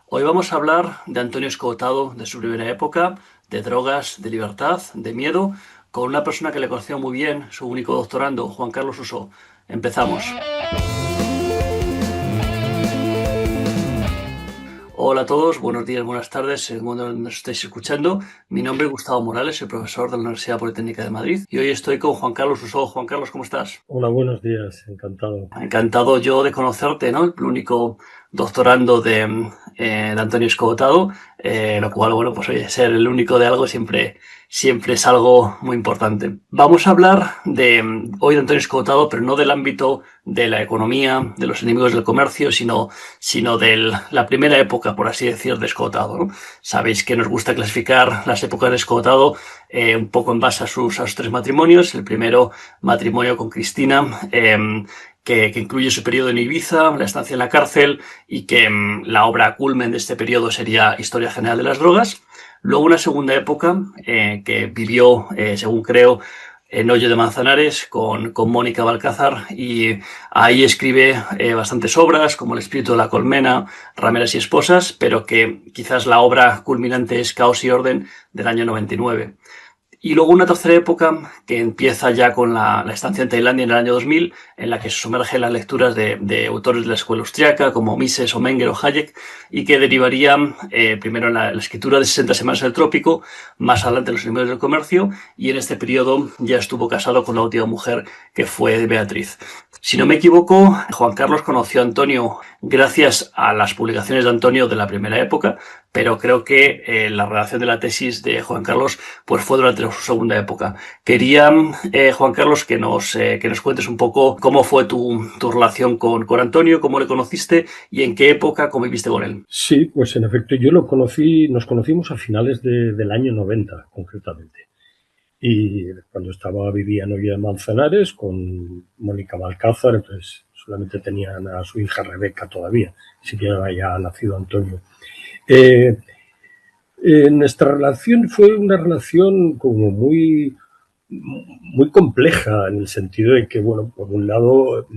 Hoy vamos a hablar de Antonio Escoutado, de su primera época, de drogas, de libertad, de miedo, con una persona que le conoció muy bien, su único doctorando, Juan Carlos Usó. Empezamos. Hola a todos, buenos días, buenas tardes, según donde nos estáis escuchando. Mi nombre es Gustavo Morales, soy profesor de la Universidad Politécnica de Madrid y hoy estoy con Juan Carlos Usó. Juan Carlos, ¿cómo estás? Hola, buenos días, encantado. Encantado yo de conocerte, ¿no? El único doctorando de Antonio Escobatado, lo cual, bueno, pues oye, ser el único de algo siempre es algo muy importante. Vamos a hablar hoy de Antonio Escobatado, pero no del ámbito de la economía, de los enemigos del comercio, sino de la primera época, por así decir, de Escobatado, ¿no? Sabéis que nos gusta clasificar las épocas de Escobatado un poco en base a sus tres matrimonios. El primero, matrimonio con Cristina, que incluye su periodo en Ibiza, la estancia en la cárcel y que la obra culmen de este periodo sería Historia General de las Drogas. Luego una segunda época que vivió, según creo, en Hoyo de Manzanares con Mónica Balcázar y ahí escribe bastantes obras como El espíritu de la colmena, Rameras y esposas, pero que quizás la obra culminante es Caos y orden del año 99. Y luego una tercera época que empieza ya con la estancia en Tailandia en el año 2000, en la que se sumerge en las lecturas de autores de la escuela austriaca, como Mises o Menger o Hayek, y que derivaría primero en la escritura de 60 semanas en el trópico, más adelante en los enemigos del comercio, y en este periodo ya estuvo casado con la última mujer, que fue Beatriz. Si no me equivoco, Juan Carlos conoció a Antonio gracias a las publicaciones de Antonio de la primera época, pero creo que la redacción de la tesis de Juan Carlos pues fue durante su segunda época. Quería, Juan Carlos, que nos cuentes un poco cómo fue tu relación con Antonio, cómo le conociste y en qué época conviviste con él. Sí, pues en efecto, nos conocimos a finales del año 90, concretamente. Y cuando vivía en Hoyo de Manzanares con Mónica Balcázar, entonces solamente tenían a su hija Rebeca todavía, ni siquiera había nacido Antonio. Eh, Nuestra relación fue una relación como muy compleja en el sentido de que, bueno, por un lado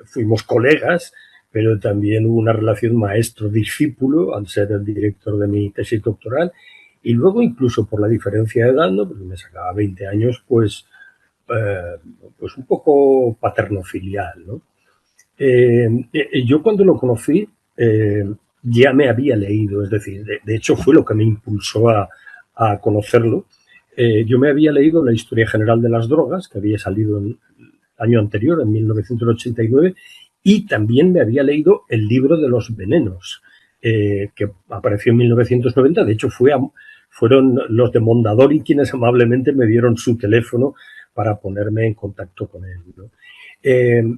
fuimos colegas, pero también hubo una relación maestro-discípulo al ser el director de mi tesis doctoral y luego incluso por la diferencia de edad, ¿no? Porque me sacaba 20 años, eh, pues un poco paterno-filial, ¿no? Yo cuando lo conocí ya me había leído, es decir, de hecho fue lo que me impulsó a conocerlo. Yo me había leído la Historia General de las Drogas, que había salido el año anterior, en 1989, y también me había leído el libro de los venenos, que apareció en 1990. De hecho, fueron los de Mondadori quienes amablemente me dieron su teléfono para ponerme en contacto con él, ¿no?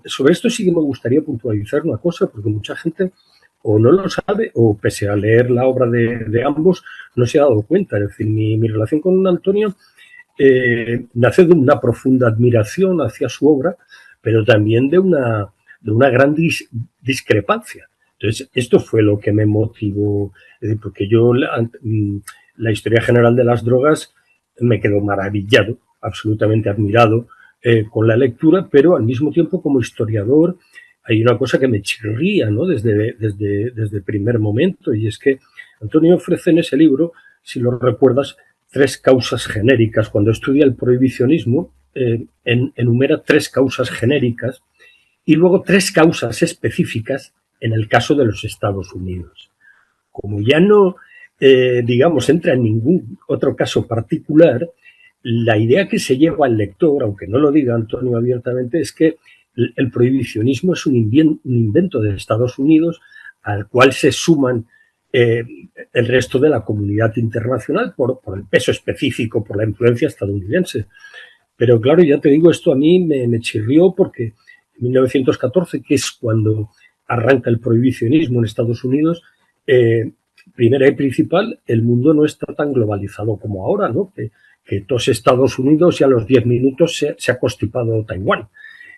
Sobre esto sí que me gustaría puntualizar una cosa, porque mucha gente o no lo sabe o pese a leer la obra de ambos no se ha dado cuenta. Es decir, mi relación con Antonio nace de una profunda admiración hacia su obra, pero también de una gran discrepancia. Entonces, esto fue lo que me motivó, es decir, porque yo la historia general de las drogas me quedó maravillado, absolutamente admirado con la lectura, pero al mismo tiempo como historiador hay una cosa que me chirría, ¿no? Desde el primer momento, y es que Antonio ofrece en ese libro, si lo recuerdas, tres causas genéricas. Cuando estudia el prohibicionismo, enumera tres causas genéricas y luego tres causas específicas en el caso de los Estados Unidos. Como ya no, digamos, entra en ningún otro caso particular, la idea que se lleva al lector, aunque no lo diga Antonio abiertamente, es que el prohibicionismo es un invento de Estados Unidos al cual se suman eh, el resto de la comunidad internacional por el peso específico, por la influencia estadounidense. Pero claro, ya te digo, esto a mí me chirrió porque en 1914, que es cuando arranca el prohibicionismo en Estados Unidos, primera y principal, el mundo no está tan globalizado como ahora, ¿no? Que todos Estados Unidos y a los 10 minutos se ha constipado Taiwán.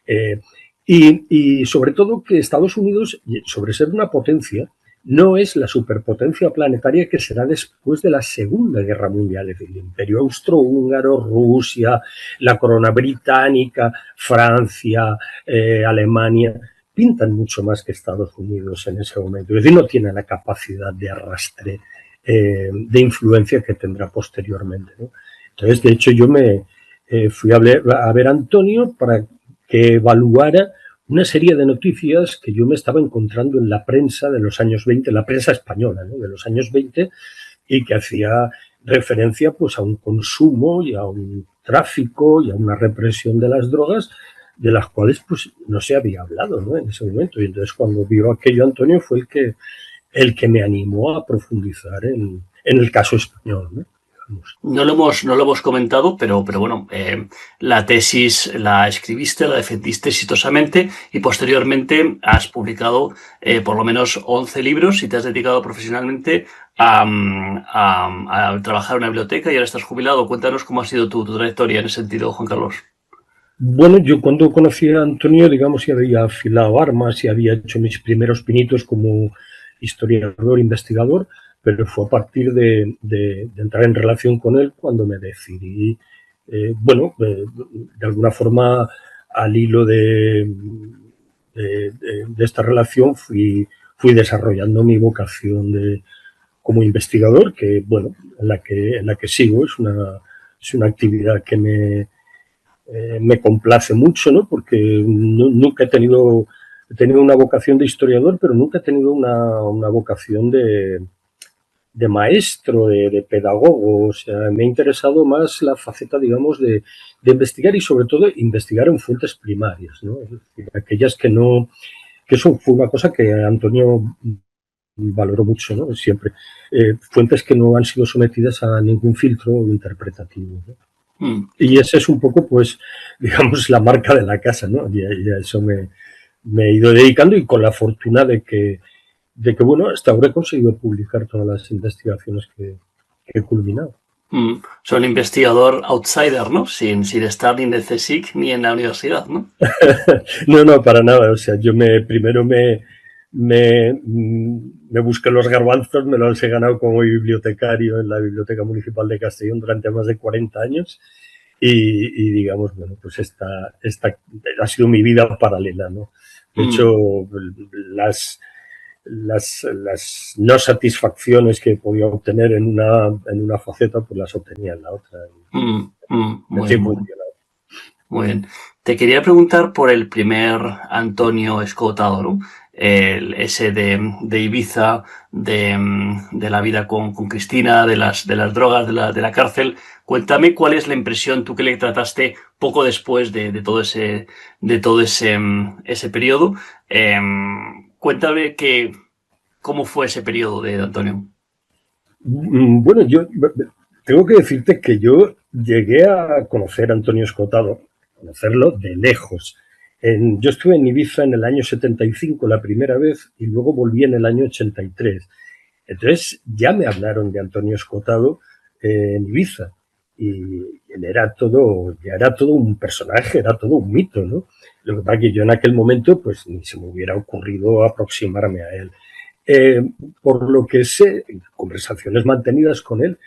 Eh, y sobre todo que Estados Unidos, sobre ser una potencia, no es la superpotencia planetaria que será después de la Segunda Guerra Mundial, es decir, el Imperio Austrohúngaro, Rusia, la corona británica, Francia, Alemania. pintan mucho más que Estados Unidos en ese momento. Es decir, no tiene la capacidad de arrastre, de influencia que tendrá posteriormente, ¿no? Entonces, de hecho, yo me fui a ver a Antonio para que evaluara una serie de noticias que yo me estaba encontrando en la prensa de los años 20, la prensa española, ¿no?, de los años 20, y que hacía referencia pues a un consumo y a un tráfico y a una represión de las drogas de las cuales pues no se había hablado, ¿no?, en ese momento. Y entonces cuando vio aquello Antonio fue el que me animó a profundizar en el caso español, ¿no? No lo hemos comentado, pero bueno, la tesis la escribiste, la defendiste exitosamente y posteriormente has publicado por lo menos 11 libros y te has dedicado profesionalmente a trabajar en una biblioteca y ahora estás jubilado. Cuéntanos cómo ha sido tu trayectoria en ese sentido, Juan Carlos. Bueno, yo cuando conocí a Antonio, digamos, ya había afilado armas y había hecho mis primeros pinitos como historiador, investigador, pero fue a partir de entrar en relación con él cuando me decidí, de alguna forma, al hilo de esta relación, fui desarrollando mi vocación como investigador, que, bueno, en la que sigo. Es una actividad que me complace mucho, ¿no? Porque nunca he tenido una vocación de historiador, pero nunca he tenido una vocación de maestro, de pedagogo. O sea, me ha interesado más la faceta, digamos, de investigar y sobre todo investigar en fuentes primarias, ¿no? Es decir, aquellas que no, que eso fue una cosa que Antonio valoró mucho, ¿no? Siempre. Fuentes que no han sido sometidas a ningún filtro interpretativo, ¿no? Y esa es un poco, pues, digamos, la marca de la casa, ¿no? Y a eso me he ido dedicando y con la fortuna de que bueno, hasta ahora he conseguido publicar todas las investigaciones que he culminado. Soy un investigador outsider, ¿no? Sin estar ni en el CSIC ni en la universidad, ¿no? No, para nada. O sea, yo primero me busqué los garbanzos, me los he ganado como bibliotecario en la Biblioteca Municipal de Castellón durante más de 40 años y digamos, bueno, pues esta ha sido mi vida paralela, ¿no? De hecho, las no satisfacciones que podía obtener en una faceta, pues las obtenía en la otra. Muy bien. Te quería preguntar por el primer Antonio Escotado, ¿no? Ese de Ibiza, de la vida con Cristina, de las drogas, de la cárcel. Cuéntame cuál es la impresión tú que le trataste poco después de todo ese periodo. Cuéntame cómo fue ese periodo de Antonio. Bueno, yo tengo que decirte que yo llegué a conocer a Antonio Escotado, conocerlo de lejos. Yo estuve en Ibiza en el año 75 la primera vez y luego volví en el año 83. Entonces ya me hablaron de Antonio Escotado en Ibiza y él ya era todo un personaje, era todo un mito, ¿no? Lo que pasa es que yo en aquel momento pues ni se me hubiera ocurrido aproximarme a él. Por lo que sé, en conversaciones mantenidas con él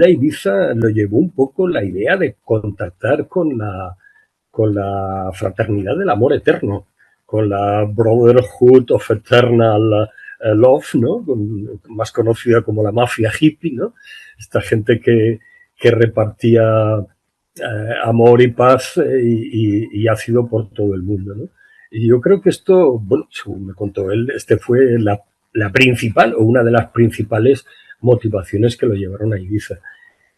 a Ibiza lo llevó un poco la idea de contactar con la fraternidad del amor eterno, con la Brotherhood of Eternal Love, ¿no? Más conocida como la mafia hippie, ¿no? Esta gente que repartía amor y paz y ácido por todo el mundo, ¿no? Y yo creo que esto, bueno, según me contó él, fue la principal o una de las principales motivaciones que lo llevaron a Ibiza.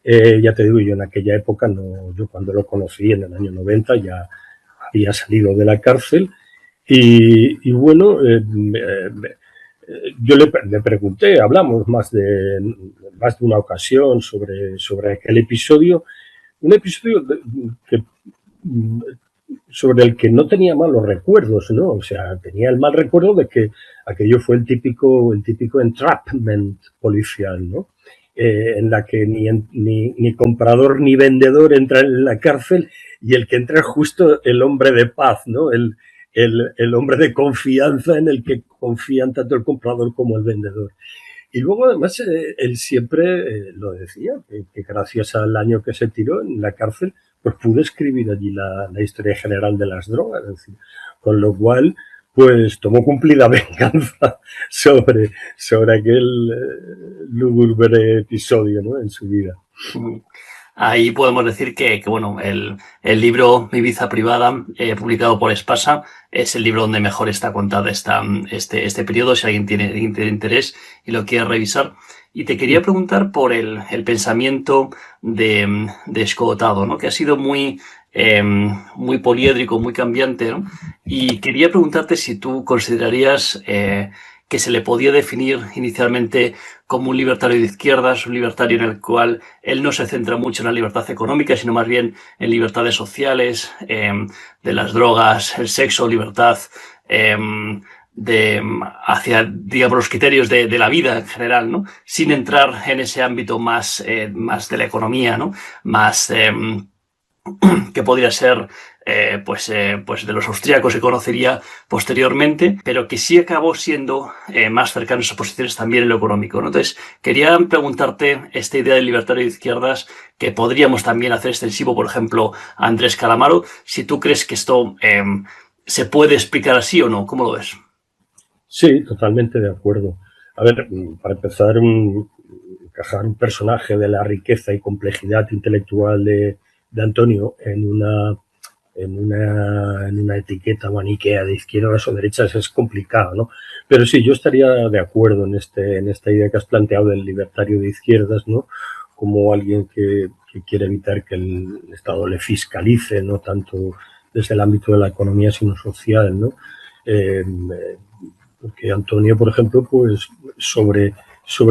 Ya te digo, yo en aquella época, yo cuando lo conocí en el año 90 ya había salido de la cárcel y bueno, yo le pregunté, hablamos más de una ocasión sobre aquel episodio, un episodio sobre el que no tenía malos recuerdos, ¿no? O sea, tenía el mal recuerdo de que aquello fue el típico entrapment policial, ¿no? En la que ni comprador ni vendedor entran en la cárcel y el que entra es justo el hombre de paz, ¿no? El hombre de confianza en el que confían tanto el comprador como el vendedor. Y luego, además, él siempre lo decía, que gracias al año que se tiró en la cárcel, pues pudo escribir allí la historia general de las drogas. Es decir, con lo cual, pues tomó cumplida venganza sobre aquel lúgubre episodio, ¿no?, en su vida. Ahí podemos decir que bueno, el libro Mi Ibiza Privada, publicado por Espasa, es el libro donde mejor está contada este periodo, si alguien tiene interés y lo quiere revisar. Y te quería preguntar por el pensamiento de Escotado, ¿no?, que ha sido muy poliédrico, muy cambiante, ¿no? Y quería preguntarte si tú considerarías que se le podía definir inicialmente como un libertario de izquierdas, un libertario en el cual él no se centra mucho en la libertad económica, sino más bien en libertades sociales, de las drogas, el sexo, libertad, hacia, digamos, los criterios de la vida en general, ¿no? Sin entrar en ese ámbito más de la economía, ¿no? Más que podría ser pues de los austríacos que conocería posteriormente, pero que sí acabó siendo más cercano a sus posiciones también en lo económico, ¿no? Entonces, quería preguntarte esta idea del libertario de izquierdas, que podríamos también hacer extensivo, por ejemplo, a Andrés Calamaro, si tú crees que esto se puede explicar así o no. ¿Cómo lo ves? Sí, totalmente de acuerdo. A ver, para empezar, encajar un personaje de la riqueza y complejidad intelectual de Antonio en una etiqueta maniquea de izquierdas o derechas es complicado, ¿no? Pero sí, yo estaría de acuerdo en esta idea que has planteado del libertario de izquierdas, ¿no?, como alguien que quiere evitar que el Estado le fiscalice, no tanto desde el ámbito de la economía, sino social, ¿no? Eh, porque Antonio, por ejemplo, pues sobre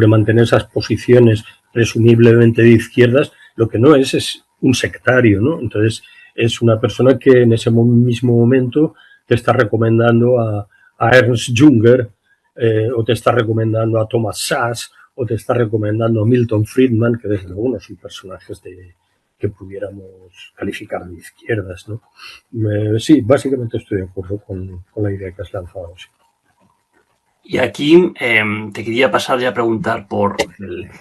mantener esas posiciones presumiblemente de izquierdas, lo que no es un sectario, ¿no? Entonces, es una persona que en ese mismo momento te está recomendando a Ernst Junger, o te está recomendando a Thomas Sachs, o te está recomendando a Milton Friedman, que desde luego no son personajes que pudiéramos calificar de izquierdas, ¿no? Sí, básicamente estoy de acuerdo con la idea que has lanzado. Sí. Y aquí te quería pasar ya a preguntar por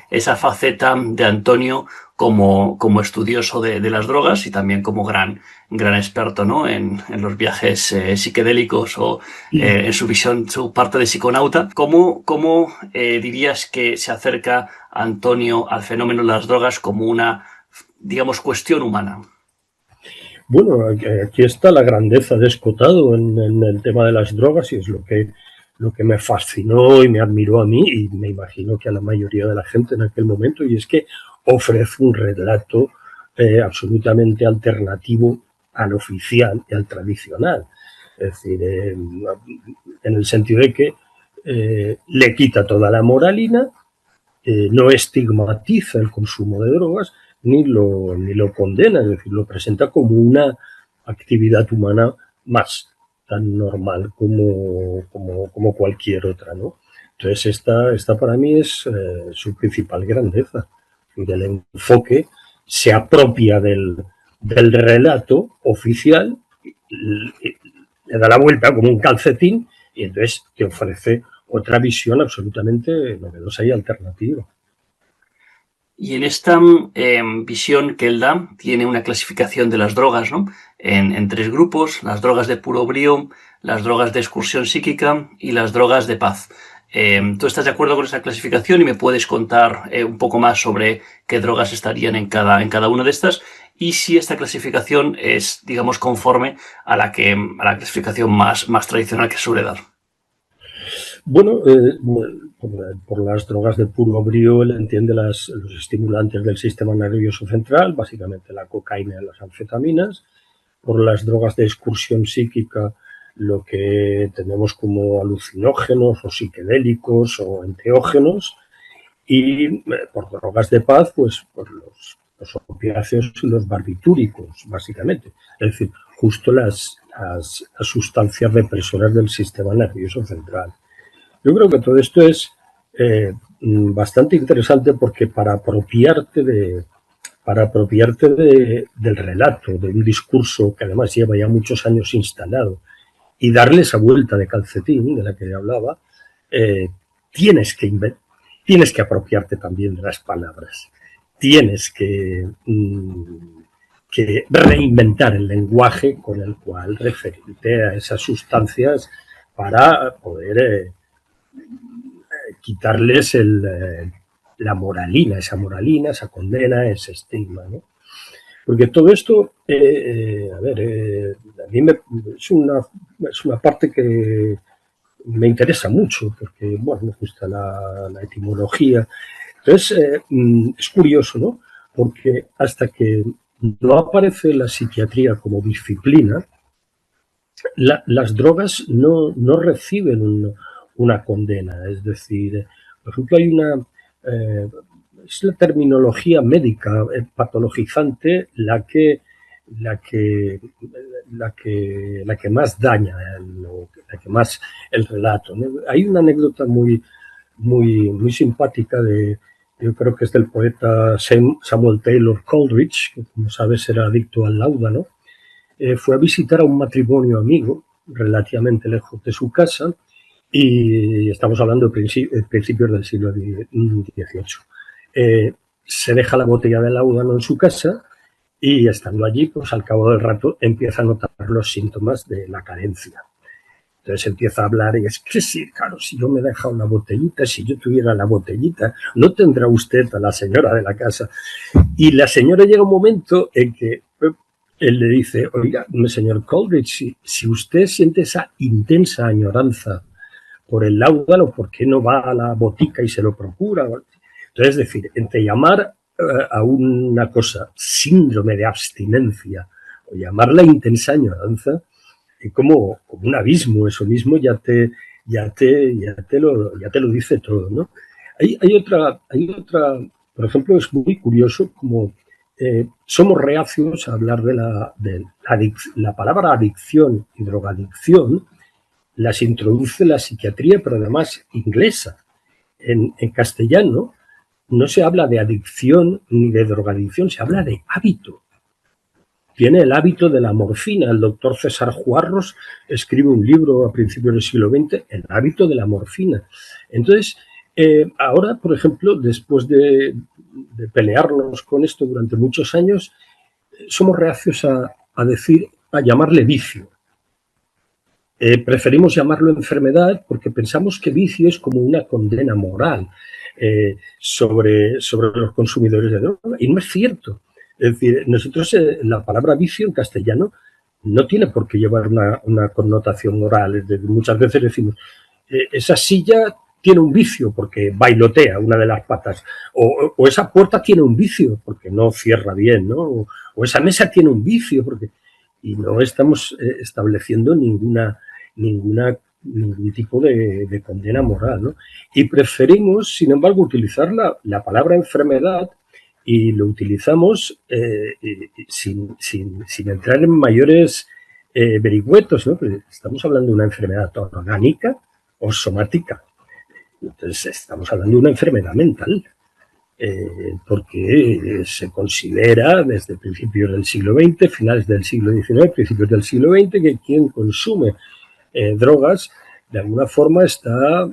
esa faceta de Antonio como estudioso de las drogas y también como gran experto, ¿no?, en los viajes psicodélicos o en su visión, su parte de psiconauta. ¿Cómo dirías que se acerca Antonio al fenómeno de las drogas como una, digamos, cuestión humana? Bueno, aquí está la grandeza de Escotado en el tema de las drogas, y es lo que me fascinó y me admiró a mí, y me imagino que a la mayoría de la gente en aquel momento, y es que ofrece un relato absolutamente alternativo al oficial y al tradicional. Es decir, en el sentido de que le quita toda la moralina, no estigmatiza el consumo de drogas, ni lo condena, es decir, lo presenta como una actividad humana más, tan normal como cualquier otra, ¿no? Entonces, esta para mí es su principal grandeza. El enfoque se apropia del relato oficial, le da la vuelta como un calcetín, y entonces te ofrece otra visión absolutamente novedosa y alternativa. Y en esta visión que él da, tiene una clasificación de las drogas, ¿no?, en tres grupos: las drogas de puro brío, las drogas de excursión psíquica y las drogas de paz. ¿Tú estás de acuerdo con esa clasificación y me puedes contar un poco más sobre qué drogas estarían en cada una de estas? Y si esta clasificación es, digamos, conforme a la clasificación más tradicional que suele dar. Bueno, por las drogas de puro brío él entiende los estimulantes del sistema nervioso central, básicamente la cocaína y las anfetaminas. Por las drogas de excursión psíquica, lo que tenemos como alucinógenos o psiquedélicos o enteógenos. Y por drogas de paz, pues por los opiáceos y los barbitúricos, básicamente. Es decir, justo las sustancias represoras del sistema nervioso central. Yo creo que todo esto es bastante interesante, porque del relato, de un discurso que además lleva ya muchos años instalado, y darle esa vuelta de calcetín de la que hablaba, eh, tienes que apropiarte también de las palabras, tienes que reinventar el lenguaje con el cual referirte a esas sustancias para poder quitarles la moralina, esa condena, ese estigma, ¿no? Porque todo esto, a mí es una parte que me interesa mucho, porque, bueno, me gusta la etimología. Entonces, es curioso, ¿no? Porque hasta que no aparece la psiquiatría como disciplina, las drogas no reciben una condena. Es decir, por ejemplo, hay es la terminología médica patologizante la que más daña, la que más el relato, ¿no? Hay una anécdota muy simpática yo creo que es del poeta Samuel Taylor Coleridge, que como sabes era adicto al láudano. Fue a visitar a un matrimonio amigo relativamente lejos de su casa, y estamos hablando de principios del siglo XVIII. Se deja la botella de láudano en su casa y, estando allí, pues al cabo del rato empieza a notar los síntomas de la carencia. Entonces empieza a hablar y es que sí, claro, si yo me deja una botellita, si yo tuviera la botellita, no tendrá usted a la señora de la casa. Y la señora llega un momento en que él le dice, oiga, señor Coleridge, si usted siente esa intensa añoranza por el láudano, ¿por qué no va a la botica y se lo procura? Entonces, es decir, entre llamar a una cosa síndrome de abstinencia o llamarla intensa añoranza, es como un abismo. Eso mismo ya te lo dice todo, ¿no? Hay otra, por ejemplo, es muy curioso como somos reacios a hablar de la palabra adicción y drogadicción. Las introduce la psiquiatría, pero además inglesa. En castellano no se habla de adicción ni de drogadicción, se habla de hábito. Tiene el hábito de la morfina. El doctor César Juarros escribe un libro a principios del siglo XX, El hábito de la morfina. Entonces, ahora, por ejemplo, después de pelearnos con esto durante muchos años, somos reacios a llamarle vicio. Preferimos llamarlo enfermedad porque pensamos que vicio es como una condena moral sobre los consumidores de droga, y no es cierto. Es decir, nosotros la palabra vicio en castellano no tiene por qué llevar una connotación moral. Es decir, muchas veces decimos, esa silla tiene un vicio porque bailotea una de las patas, o esa puerta tiene un vicio porque no cierra bien, ¿no? O esa mesa tiene un vicio y no estamos estableciendo ningún tipo de condena moral, ¿no? Y preferimos, sin embargo, utilizar la palabra enfermedad, y lo utilizamos sin entrar en mayores vericuetos, ¿no? Pero estamos hablando de una enfermedad orgánica o somática. Entonces estamos hablando de una enfermedad mental. Porque se considera desde principios del siglo XX, finales del siglo XIX, principios del siglo XX, que quien consume drogas de alguna forma está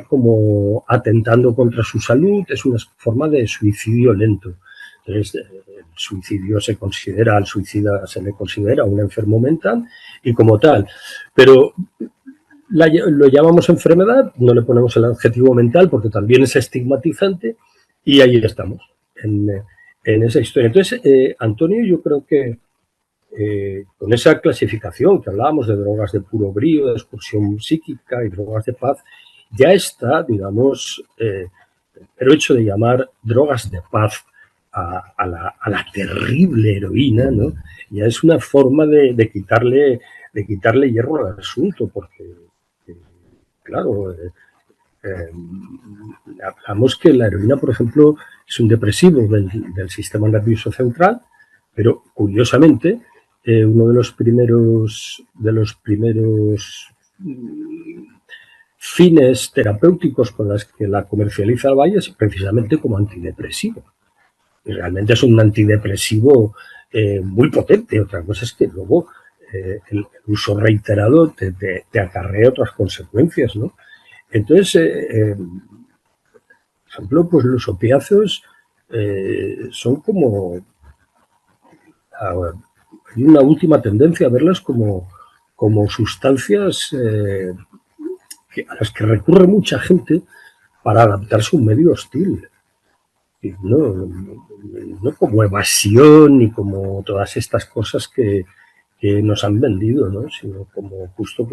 como atentando contra su salud. Es una forma de suicidio lento. Entonces, el suicidio al suicida se le considera un enfermo mental y como tal. Pero lo llamamos enfermedad, no le ponemos el adjetivo mental porque también es estigmatizante, y ahí estamos, en esa historia. Entonces, Antonio, yo creo que con esa clasificación que hablábamos de drogas de puro brío, de excursión psíquica y drogas de paz, ya está, digamos, el hecho de llamar drogas de paz a la terrible heroína, ¿no? Ya es una forma de quitarle hierro al asunto, porque, claro, hablamos que la heroína, por ejemplo, es un depresivo del sistema nervioso central, pero curiosamente uno de los primeros fines terapéuticos con las que la comercializa el Bayer es precisamente como antidepresivo. Y realmente es un antidepresivo muy potente. Otra cosa es que luego el uso reiterado te acarrea otras consecuencias, ¿no? Entonces, por ejemplo, pues los opiáceos son como... hay una última tendencia a verlas como como sustancias a las que recurre mucha gente para adaptarse a un medio hostil. Y no como evasión ni como todas estas cosas que nos han vendido, ¿no? Sino como justo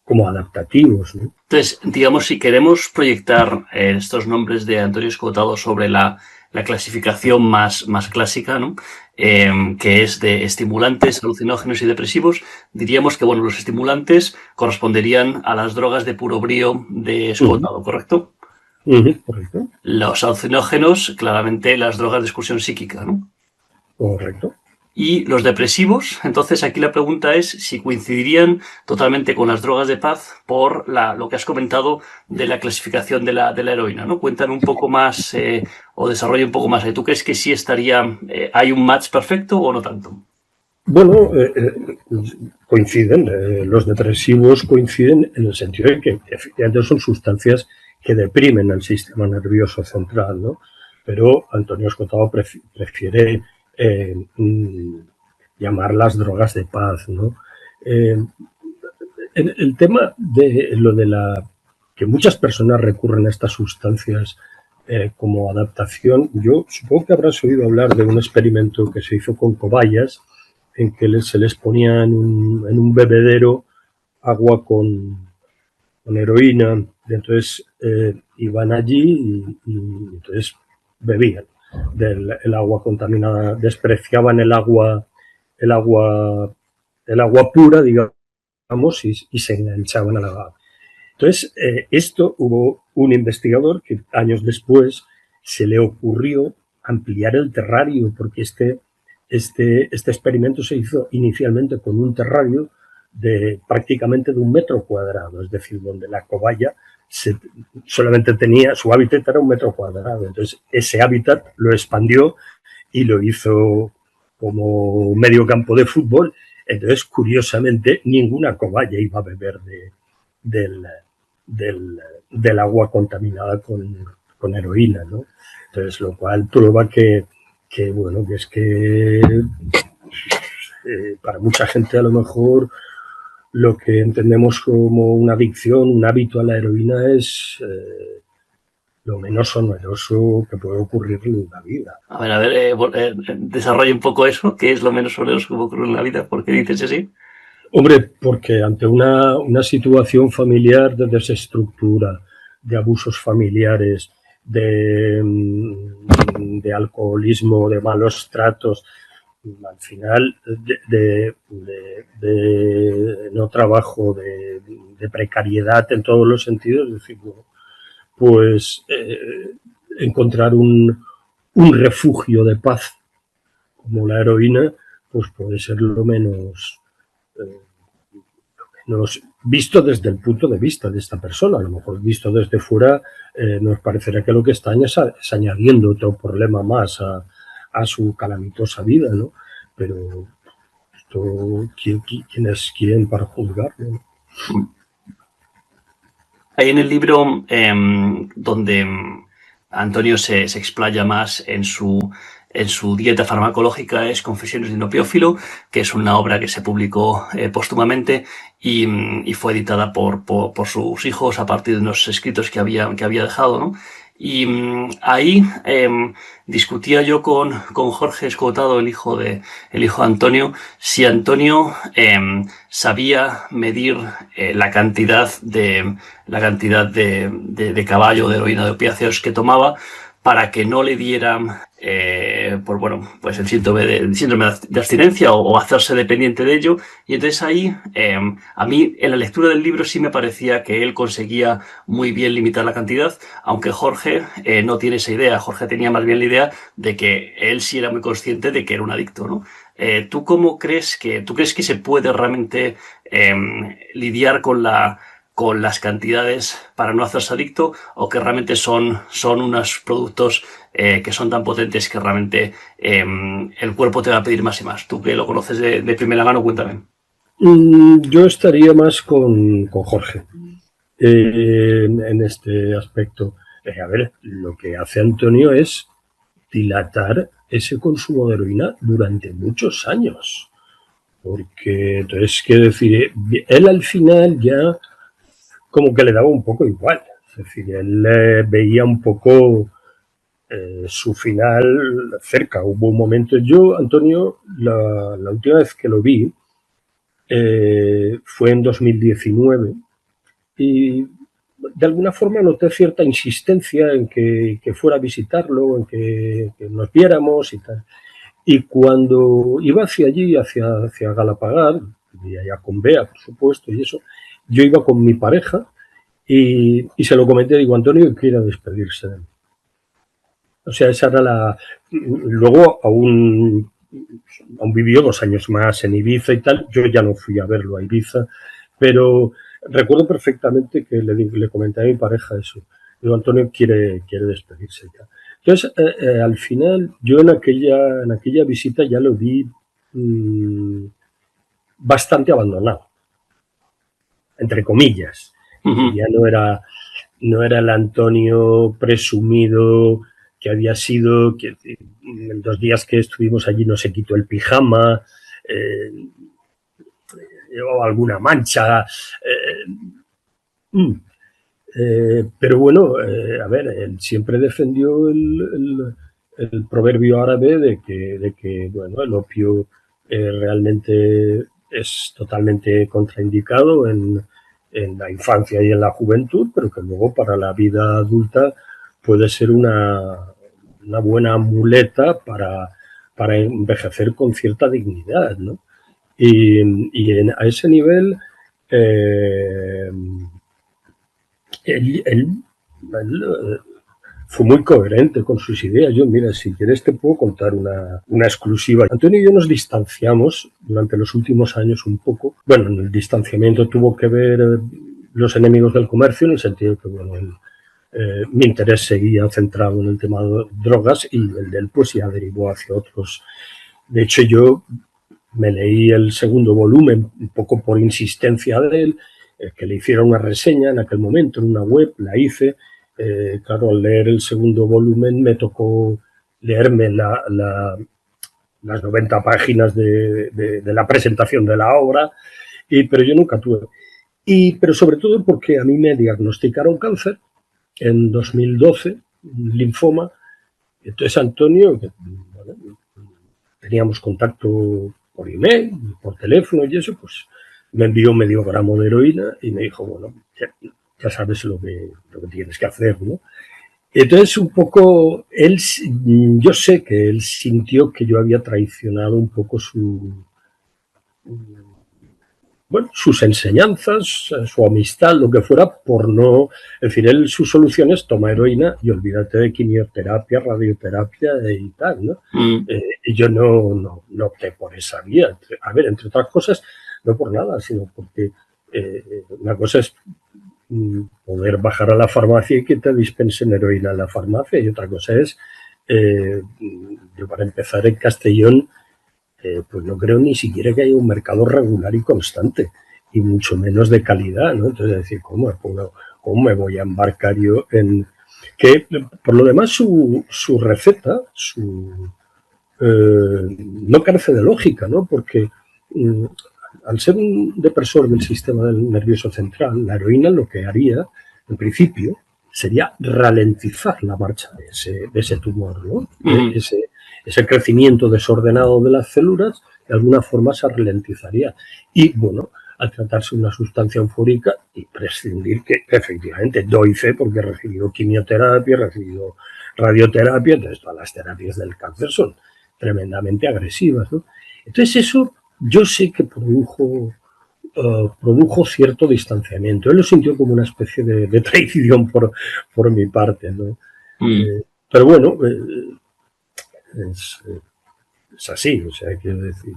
como adaptativos, ¿no? Entonces, digamos, si queremos proyectar estos nombres de Antonio Escotado sobre la clasificación más clásica, ¿no? Que es de estimulantes, alucinógenos y depresivos, diríamos que, bueno, los estimulantes corresponderían a las drogas de puro brío de Escotado, ¿correcto? Correcto. Los alucinógenos, claramente, las drogas de excursión psíquica, ¿no? Correcto. Y los depresivos, entonces aquí la pregunta es si coincidirían totalmente con las drogas de paz por lo que has comentado de la clasificación de la heroína, ¿no? Cuéntame un poco más o desarrolla un poco más. ¿Tú crees que sí estaría, hay un match perfecto o no tanto? Bueno, coinciden, los depresivos coinciden en el sentido de que efectivamente son sustancias que deprimen el sistema nervioso central, ¿no? Pero Antonio Escotado prefiere llamarlas drogas de paz, ¿no? El tema de lo de que muchas personas recurren a estas sustancias como adaptación, yo supongo que habrás oído hablar de un experimento que se hizo con cobayas en que se les ponía en un bebedero agua con heroína, y entonces iban allí y entonces bebían el agua contaminada, despreciaban el agua pura, digamos, y se enganchaban a la agua. Entonces, esto hubo un investigador que años después se le ocurrió ampliar el terrario, porque este experimento se hizo inicialmente con un terrario prácticamente de 1 metro cuadrado, es decir, donde la cobaya solamente tenía, su hábitat era 1 metro cuadrado. Entonces, ese hábitat lo expandió y lo hizo como medio campo de fútbol. Entonces, curiosamente, ninguna cobaya iba a beber del agua contaminada con heroína, ¿no? Entonces, lo cual prueba que bueno, que es que para mucha gente a lo mejor lo que entendemos como una adicción, un hábito a la heroína es lo menos oneroso que puede ocurrirle en la vida. A ver, desarrolla un poco eso, ¿qué es lo menos oneroso que puede ocurrir en la vida? ¿Por qué dices así? Hombre, porque ante una situación familiar de desestructura, de abusos familiares, de alcoholismo, de malos tratos, al final de no trabajo, de precariedad en todos los sentidos, es decir, pues encontrar un refugio de paz como la heroína, pues puede ser lo menos visto desde el punto de vista de esta persona. A lo mejor visto desde fuera nos parecerá que lo que está es añadiendo otro problema más a su calamitosa vida, ¿no? Pero esto, ¿quién es quién para juzgarlo, ¿no? Hay en el libro donde Antonio se explaya más en su dieta farmacológica, es Confesiones de un opiófilo, que es una obra que se publicó póstumamente y fue editada por sus hijos a partir de unos escritos que había dejado, ¿no? Y ahí discutía yo con Jorge Escotado, el hijo de Antonio, si Antonio sabía medir la cantidad de caballo, de heroína, de opiáceos que tomaba, para que no le dieran pues el síndrome de abstinencia o hacerse dependiente de ello. Y entonces ahí, a mí en la lectura del libro sí me parecía que él conseguía muy bien limitar la cantidad, aunque Jorge no tiene esa idea. Jorge tenía más bien la idea de que él sí era muy consciente de que era un adicto, ¿no? ¿Tú cómo crees tú crees que se puede realmente lidiar con las cantidades para no hacerse adicto, o que realmente son unos productos que son tan potentes que realmente el cuerpo te va a pedir más y más? Tú que lo conoces de primera mano, cuéntame. Yo estaría más con Jorge en este aspecto. A ver, lo que hace Antonio es dilatar ese consumo de heroína durante muchos años. porque entonces, quiero decir, él al final ya como que le daba un poco igual. Es decir, él veía un poco su final cerca. Hubo un momento, yo, Antonio, la última vez que lo vi fue en 2019 y de alguna forma noté cierta insistencia en que fuera a visitarlo, en que nos viéramos y tal. Y cuando iba hacia allí, hacia Galapagar, y allá con Bea, por supuesto, y eso, yo iba con mi pareja y se lo comenté, digo, Antonio quiere despedirse de mí. O sea, esa era la... Luego aún vivió 2 años más en Ibiza y tal. Yo ya no fui a verlo a Ibiza, pero recuerdo perfectamente que le comenté a mi pareja eso. Digo, Antonio quiere despedirse y tal. Entonces, al final, yo en aquella visita ya lo vi bastante abandonado, entre comillas. Ya no era el Antonio presumido que había sido, que en 2 días que estuvimos allí no se quitó el pijama, llevaba alguna mancha. Pero bueno, a ver, él siempre defendió el proverbio árabe de que bueno, el opio realmente es totalmente contraindicado en la infancia y en la juventud, pero que luego para la vida adulta puede ser una buena muleta para envejecer con cierta dignidad, ¿no? A ese nivel, él fue muy coherente con sus ideas. Yo, mira, si quieres te puedo contar una exclusiva. Antonio y yo nos distanciamos durante los últimos años un poco. Bueno, en el distanciamiento tuvo que ver los enemigos del comercio, en el sentido que, bueno, mi interés seguía centrado en el tema de drogas y el de él pues ya derivó hacia otros. De hecho, yo me leí el segundo volumen un poco por insistencia de él, que le hiciera una reseña en aquel momento en una web, la hice. Claro, al leer el segundo volumen me tocó leerme las 90 páginas de la presentación de la obra, pero yo nunca tuve. Pero sobre todo porque a mí me diagnosticaron cáncer en 2012, linfoma. Entonces Antonio, bueno, teníamos contacto por email, por teléfono y eso, pues me envió medio gramo de heroína y me dijo, bueno, ya sabes lo que tienes que hacer, ¿no? Entonces, un poco, yo sé que él sintió que yo había traicionado un poco sus enseñanzas, su amistad, lo que fuera, por no... Es decir, su solución es toma heroína y olvídate de quimioterapia, radioterapia y tal, ¿no? Y yo no opté por esa vía. A ver, entre otras cosas, no por nada, sino porque una cosa es poder bajar a la farmacia y que te dispensen heroína en la farmacia, y otra cosa es, yo para empezar en Castellón, pues no creo ni siquiera que haya un mercado regular y constante, y mucho menos de calidad, ¿no? Entonces, decir, ¿cómo me voy a embarcar yo en...? Que, por lo demás, su receta, no carece de lógica, ¿no? Porque al ser un depresor del sistema nervioso central, la heroína lo que haría, en principio, sería ralentizar la marcha de ese tumor, ¿no? Ese crecimiento desordenado de las células, de alguna forma se ralentizaría. Y, bueno, al tratarse de una sustancia eufórica, y prescindir que efectivamente doy fe porque he recibido quimioterapia, he recibido radioterapia, entonces todas las terapias del cáncer son tremendamente agresivas, ¿no? Entonces eso yo sé que produjo cierto distanciamiento. Él lo sintió como una especie de traición por mi parte, ¿no? Pero bueno, es así, o sea, quiero decir.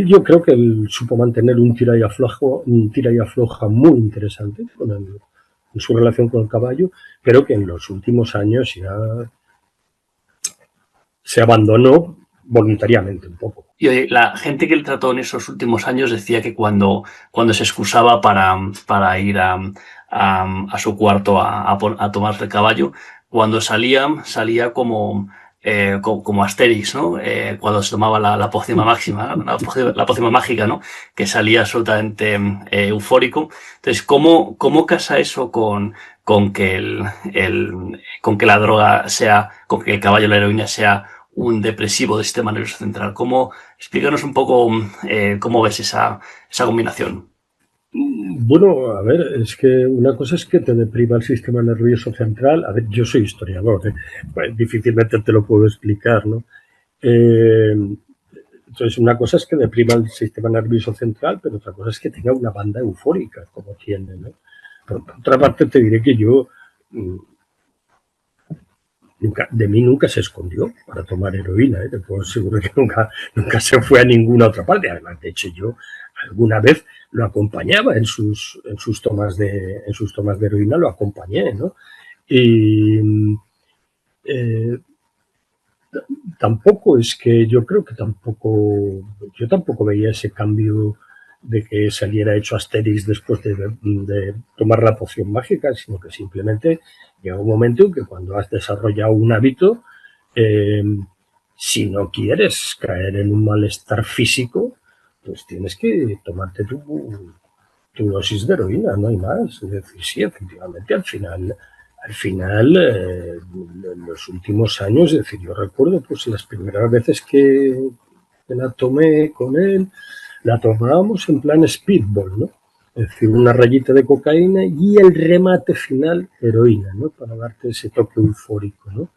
Yo creo que él supo mantener un tira y afloja muy interesante en su relación con el caballo, pero que en los últimos años ya se abandonó voluntariamente un poco. Y oye, la gente que le trató en esos últimos años decía que cuando se excusaba para ir a su cuarto a tomarse el caballo, cuando salía como como Asterix, ¿no? Cuando se tomaba la pócima máxima, la pócima mágica, ¿no? Que salía absolutamente eufórico. Entonces, ¿cómo casa eso con que con que la droga sea, con que el caballo o la heroína sea un depresivo del sistema nervioso central? Explícanos un poco cómo ves esa combinación. Bueno, a ver, es que una cosa es que te deprima el sistema nervioso central. A ver, yo soy historiador, ¿eh? Pues difícilmente te lo puedo explicar, ¿no? Eh, entonces, una cosa es que deprima el sistema nervioso central, pero otra cosa es que tenga una banda eufórica, como tiene, ¿no? Por otra parte, te diré que yo de mí nunca se escondió para tomar heroína, ¿eh? Te puedo asegurar que nunca se fue a ninguna otra parte. Además, de hecho, yo alguna vez lo acompañaba en sus tomas de heroína, lo acompañé, ¿no? Y tampoco es que yo creo que yo tampoco veía ese cambio de que saliera hecho Asterix después de tomar la poción mágica, sino que simplemente llega un momento en que cuando has desarrollado un hábito, eh, si no quieres caer en un malestar físico, pues tienes que tomarte tu dosis de heroína, no hay más. Es decir, sí, efectivamente, al final, en los últimos años, es decir, yo recuerdo pues las primeras veces que la tomé con él, la tomábamos en plan speedball, ¿no? Es decir, una rayita de cocaína y el remate final, heroína, ¿no? Para darte ese toque eufórico, ¿no?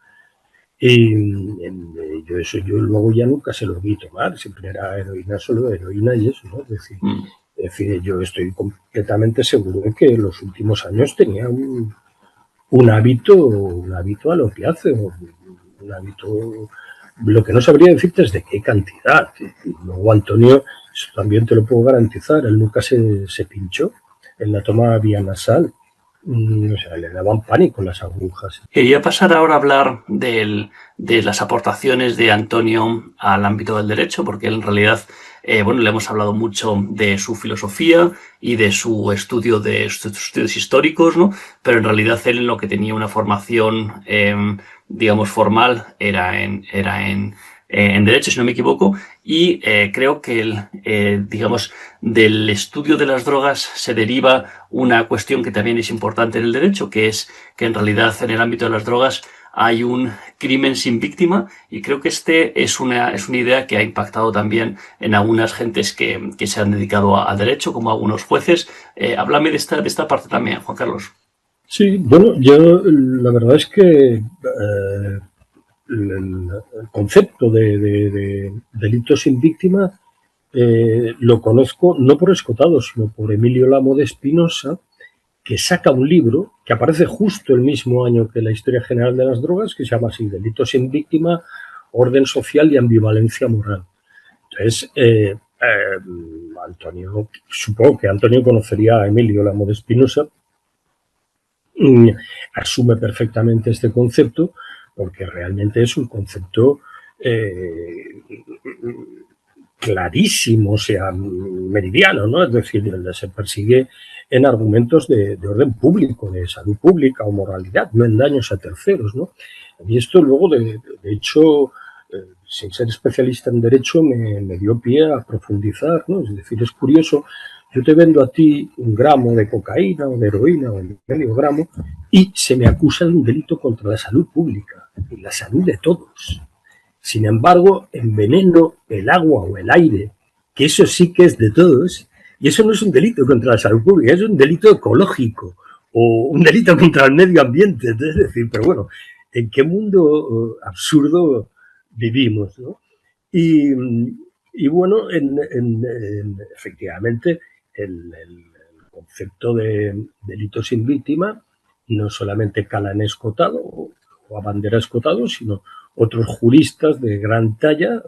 Yo luego ya nunca se lo vi tomar, siempre era heroína, solo heroína y eso, ¿no? Es decir, yo estoy completamente seguro de que en los últimos años tenía un hábito al opiáceo, un hábito, lo que no sabría decirte es de qué cantidad. Y luego Antonio, eso también te lo puedo garantizar, él nunca se pinchó en la toma vía nasal. O sea, le daban pánico las agujas. Quería pasar ahora a hablar de las aportaciones de Antonio al ámbito del derecho, porque él en realidad, bueno, le hemos hablado mucho de su filosofía y de su estudio de sus estudios históricos, ¿no? Pero en realidad él en lo que tenía una formación, digamos, formal era en derecho, si no me equivoco, y creo que digamos, del estudio de las drogas se deriva una cuestión que también es importante en el derecho, que es que en realidad en el ámbito de las drogas hay un crimen sin víctima, y creo que es una idea que ha impactado también en algunas gentes que se han dedicado al derecho, como algunos jueces. Háblame de esta parte también, Juan Carlos. Sí, bueno, yo la verdad es que el concepto de delito sin víctima lo conozco no por Escotado, sino por Emilio Lamo de Espinosa, que saca un libro que aparece justo el mismo año que la Historia General de las Drogas, que se llama así, Delito sin víctima, orden social y ambivalencia moral. Entonces, Antonio, supongo que Antonio conocería a Emilio Lamo de Espinosa, asume perfectamente este concepto, porque realmente es un concepto clarísimo, o sea, meridiano, ¿no? Es decir, se persigue en argumentos de orden público, de salud pública o moralidad, no en daños a terceros, ¿no? Y esto luego, de hecho, sin ser especialista en derecho, me dio pie a profundizar, ¿no? Es decir, es curioso, yo te vendo a ti 1 gramo de cocaína o de heroína o medio gramo y se me acusa de un delito contra la salud pública y la salud de todos. Sin embargo, enveneno el agua o el aire, que eso sí que es de todos, y eso no es un delito contra la salud pública, es un delito ecológico o un delito contra el medio ambiente. Es decir, pero bueno, ¿en qué mundo absurdo vivimos, ¿no? Y bueno, efectivamente, el concepto de delito sin víctima no solamente cala en Escotado o a bandera Escotado, sino otros juristas de gran talla,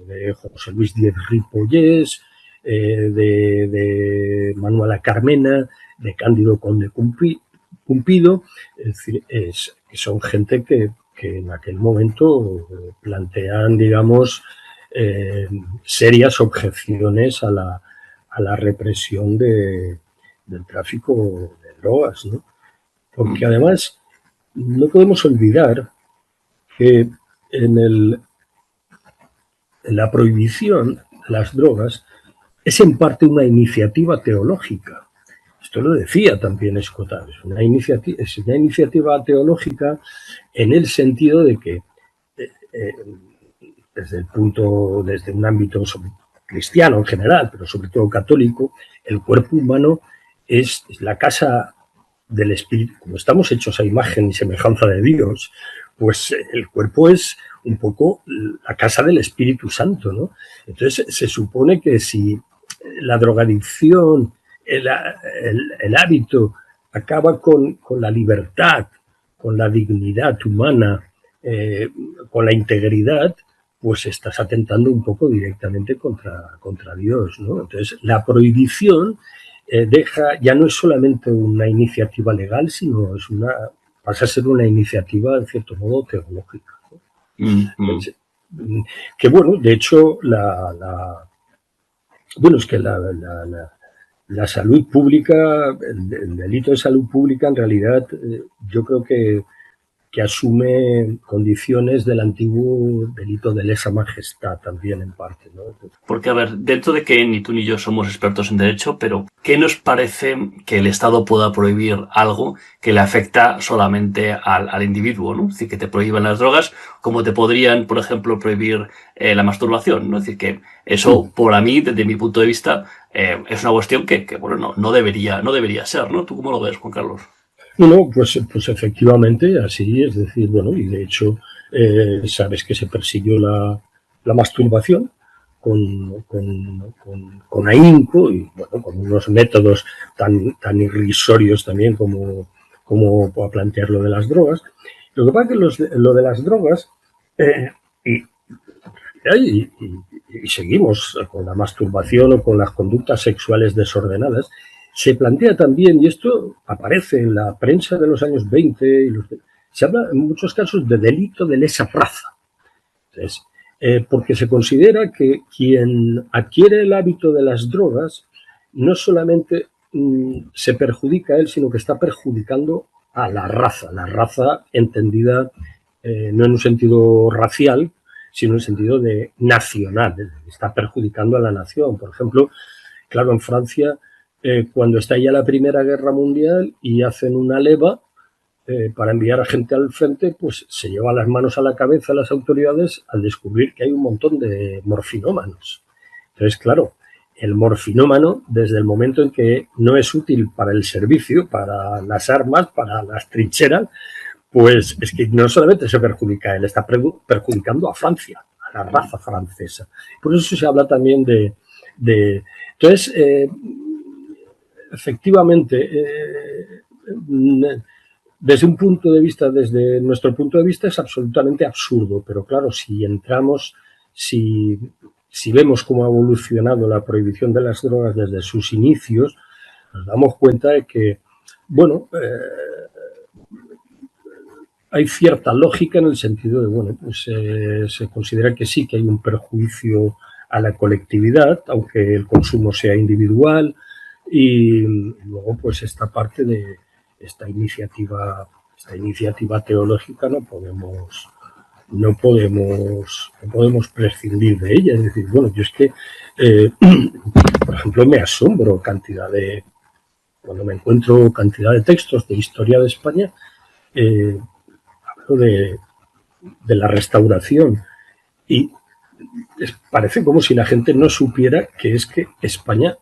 de José Luis Díez Ripollés, de Manuela Carmena, de Cándido Conde Cumpido, es decir, que son gente que en aquel momento plantean, digamos, serias objeciones a la represión del tráfico de drogas, ¿no? Porque además no podemos olvidar que en la prohibición de las drogas es en parte una iniciativa teológica. Esto lo decía también Escotar. Es una iniciativa teológica en el sentido de que desde un ámbito cristiano en general, pero sobre todo católico, el cuerpo humano es la casa del espíritu. Como estamos hechos a imagen y semejanza de Dios, pues el cuerpo es un poco la casa del Espíritu Santo, ¿no? Entonces se supone que si la drogadicción, el hábito acaba con la libertad, con la dignidad humana, con la integridad, pues estás atentando un poco directamente contra Dios, ¿no? Entonces la prohibición ya no es solamente una iniciativa legal, sino pasa a ser una iniciativa, en cierto modo, teológica, ¿no? Mm-hmm. Que bueno, de hecho, es que la salud pública, el delito de salud pública, en realidad, yo creo que asume condiciones del antiguo delito de lesa majestad también en parte, ¿no? Porque, a ver, dentro de que ni tú ni yo somos expertos en derecho, pero ¿qué nos parece que el Estado pueda prohibir algo que le afecta solamente al individuo, ¿no? Es decir, que te prohíban las drogas, como te podrían, por ejemplo, prohibir la masturbación, ¿no? Es decir, que eso, por mí, desde mi punto de vista, es una cuestión que bueno, no debería ser, ¿no? ¿Tú cómo lo ves, Juan Carlos? Bueno, pues efectivamente así, es decir, bueno, y de hecho sabes que se persiguió la masturbación con ahínco y bueno, con unos métodos tan irrisorios también como plantear lo de las drogas. Lo que pasa es que lo de las drogas y seguimos con la masturbación o con las conductas sexuales desordenadas, se plantea también, y esto aparece en la prensa de los años 20, se habla en muchos casos de delito de lesa raza. Entonces, porque se considera que quien adquiere el hábito de las drogas no solamente se perjudica a él, sino que está perjudicando a la raza entendida no en un sentido racial, sino en el sentido de nacional, está perjudicando a la nación. Por ejemplo, claro, en Francia, cuando estalla la Primera Guerra Mundial y hacen una leva para enviar a gente al frente, pues se lleva las manos a la cabeza a las autoridades al descubrir que hay un montón de morfinómanos. Entonces, claro, el morfinómano, desde el momento en que no es útil para el servicio, para las armas, para las trincheras, pues es que no solamente se perjudica, él está perjudicando a Francia, a la raza francesa. Por eso se habla también entonces, efectivamente, desde nuestro punto de vista es absolutamente absurdo, pero claro, si vemos cómo ha evolucionado la prohibición de las drogas desde sus inicios, nos damos cuenta de que, bueno, hay cierta lógica en el sentido de, bueno, pues se considera que sí, que hay un perjuicio a la colectividad, aunque el consumo sea individual, y luego pues esta parte de esta iniciativa teológica no podemos prescindir de ella. Es decir, bueno, yo es que, por ejemplo, me asombro cuando me encuentro cantidad de textos de historia de España, de la Restauración, y parece como si la gente no supiera que es que España,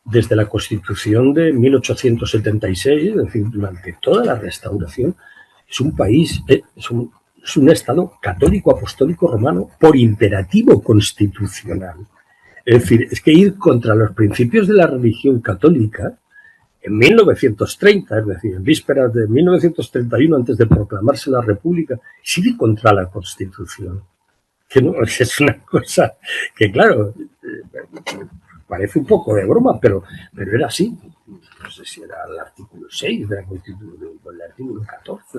desde la Constitución de 1876, es decir, durante toda la Restauración, es un país, es un Estado católico apostólico romano por imperativo constitucional. Es decir, es que ir contra los principios de la religión católica en 1930, es decir, en vísperas de 1931, antes de proclamarse la República, sigue contra la Constitución. Que no, es una cosa que, claro, parece un poco de broma, pero era así. No sé si era el artículo 6 de la Constitución, o el artículo 14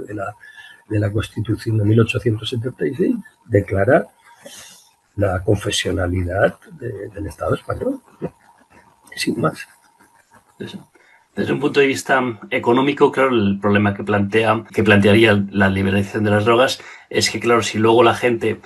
de la Constitución de 1876, declara la confesionalidad del Estado español. Sin más. Eso. Desde un punto de vista económico, claro, el problema que plantearía la liberalización de las drogas es que, claro, si luego la gente,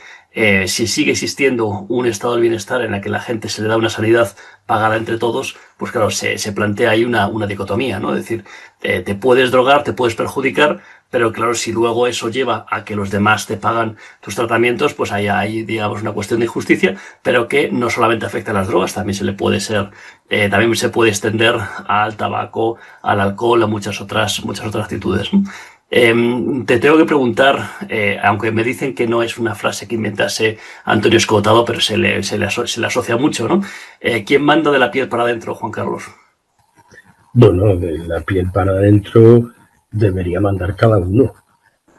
si sigue existiendo un estado del bienestar en el que la gente se le da una sanidad pagada entre todos, pues claro, se plantea ahí una dicotomía, ¿no? Es decir, te puedes drogar, te puedes perjudicar, pero claro, si luego eso lleva a que los demás te pagan tus tratamientos, pues hay, digamos, una cuestión de injusticia, pero que no solamente afecta a las drogas, también también se puede extender al tabaco, al alcohol, a muchas otras actitudes, ¿no? Te tengo que preguntar, aunque me dicen que no es una frase que inventase Antonio Escotado, pero se le asocia mucho, ¿no? ¿Quién manda de la piel para adentro, Juan Carlos? Bueno, de la piel para adentro debería mandar cada uno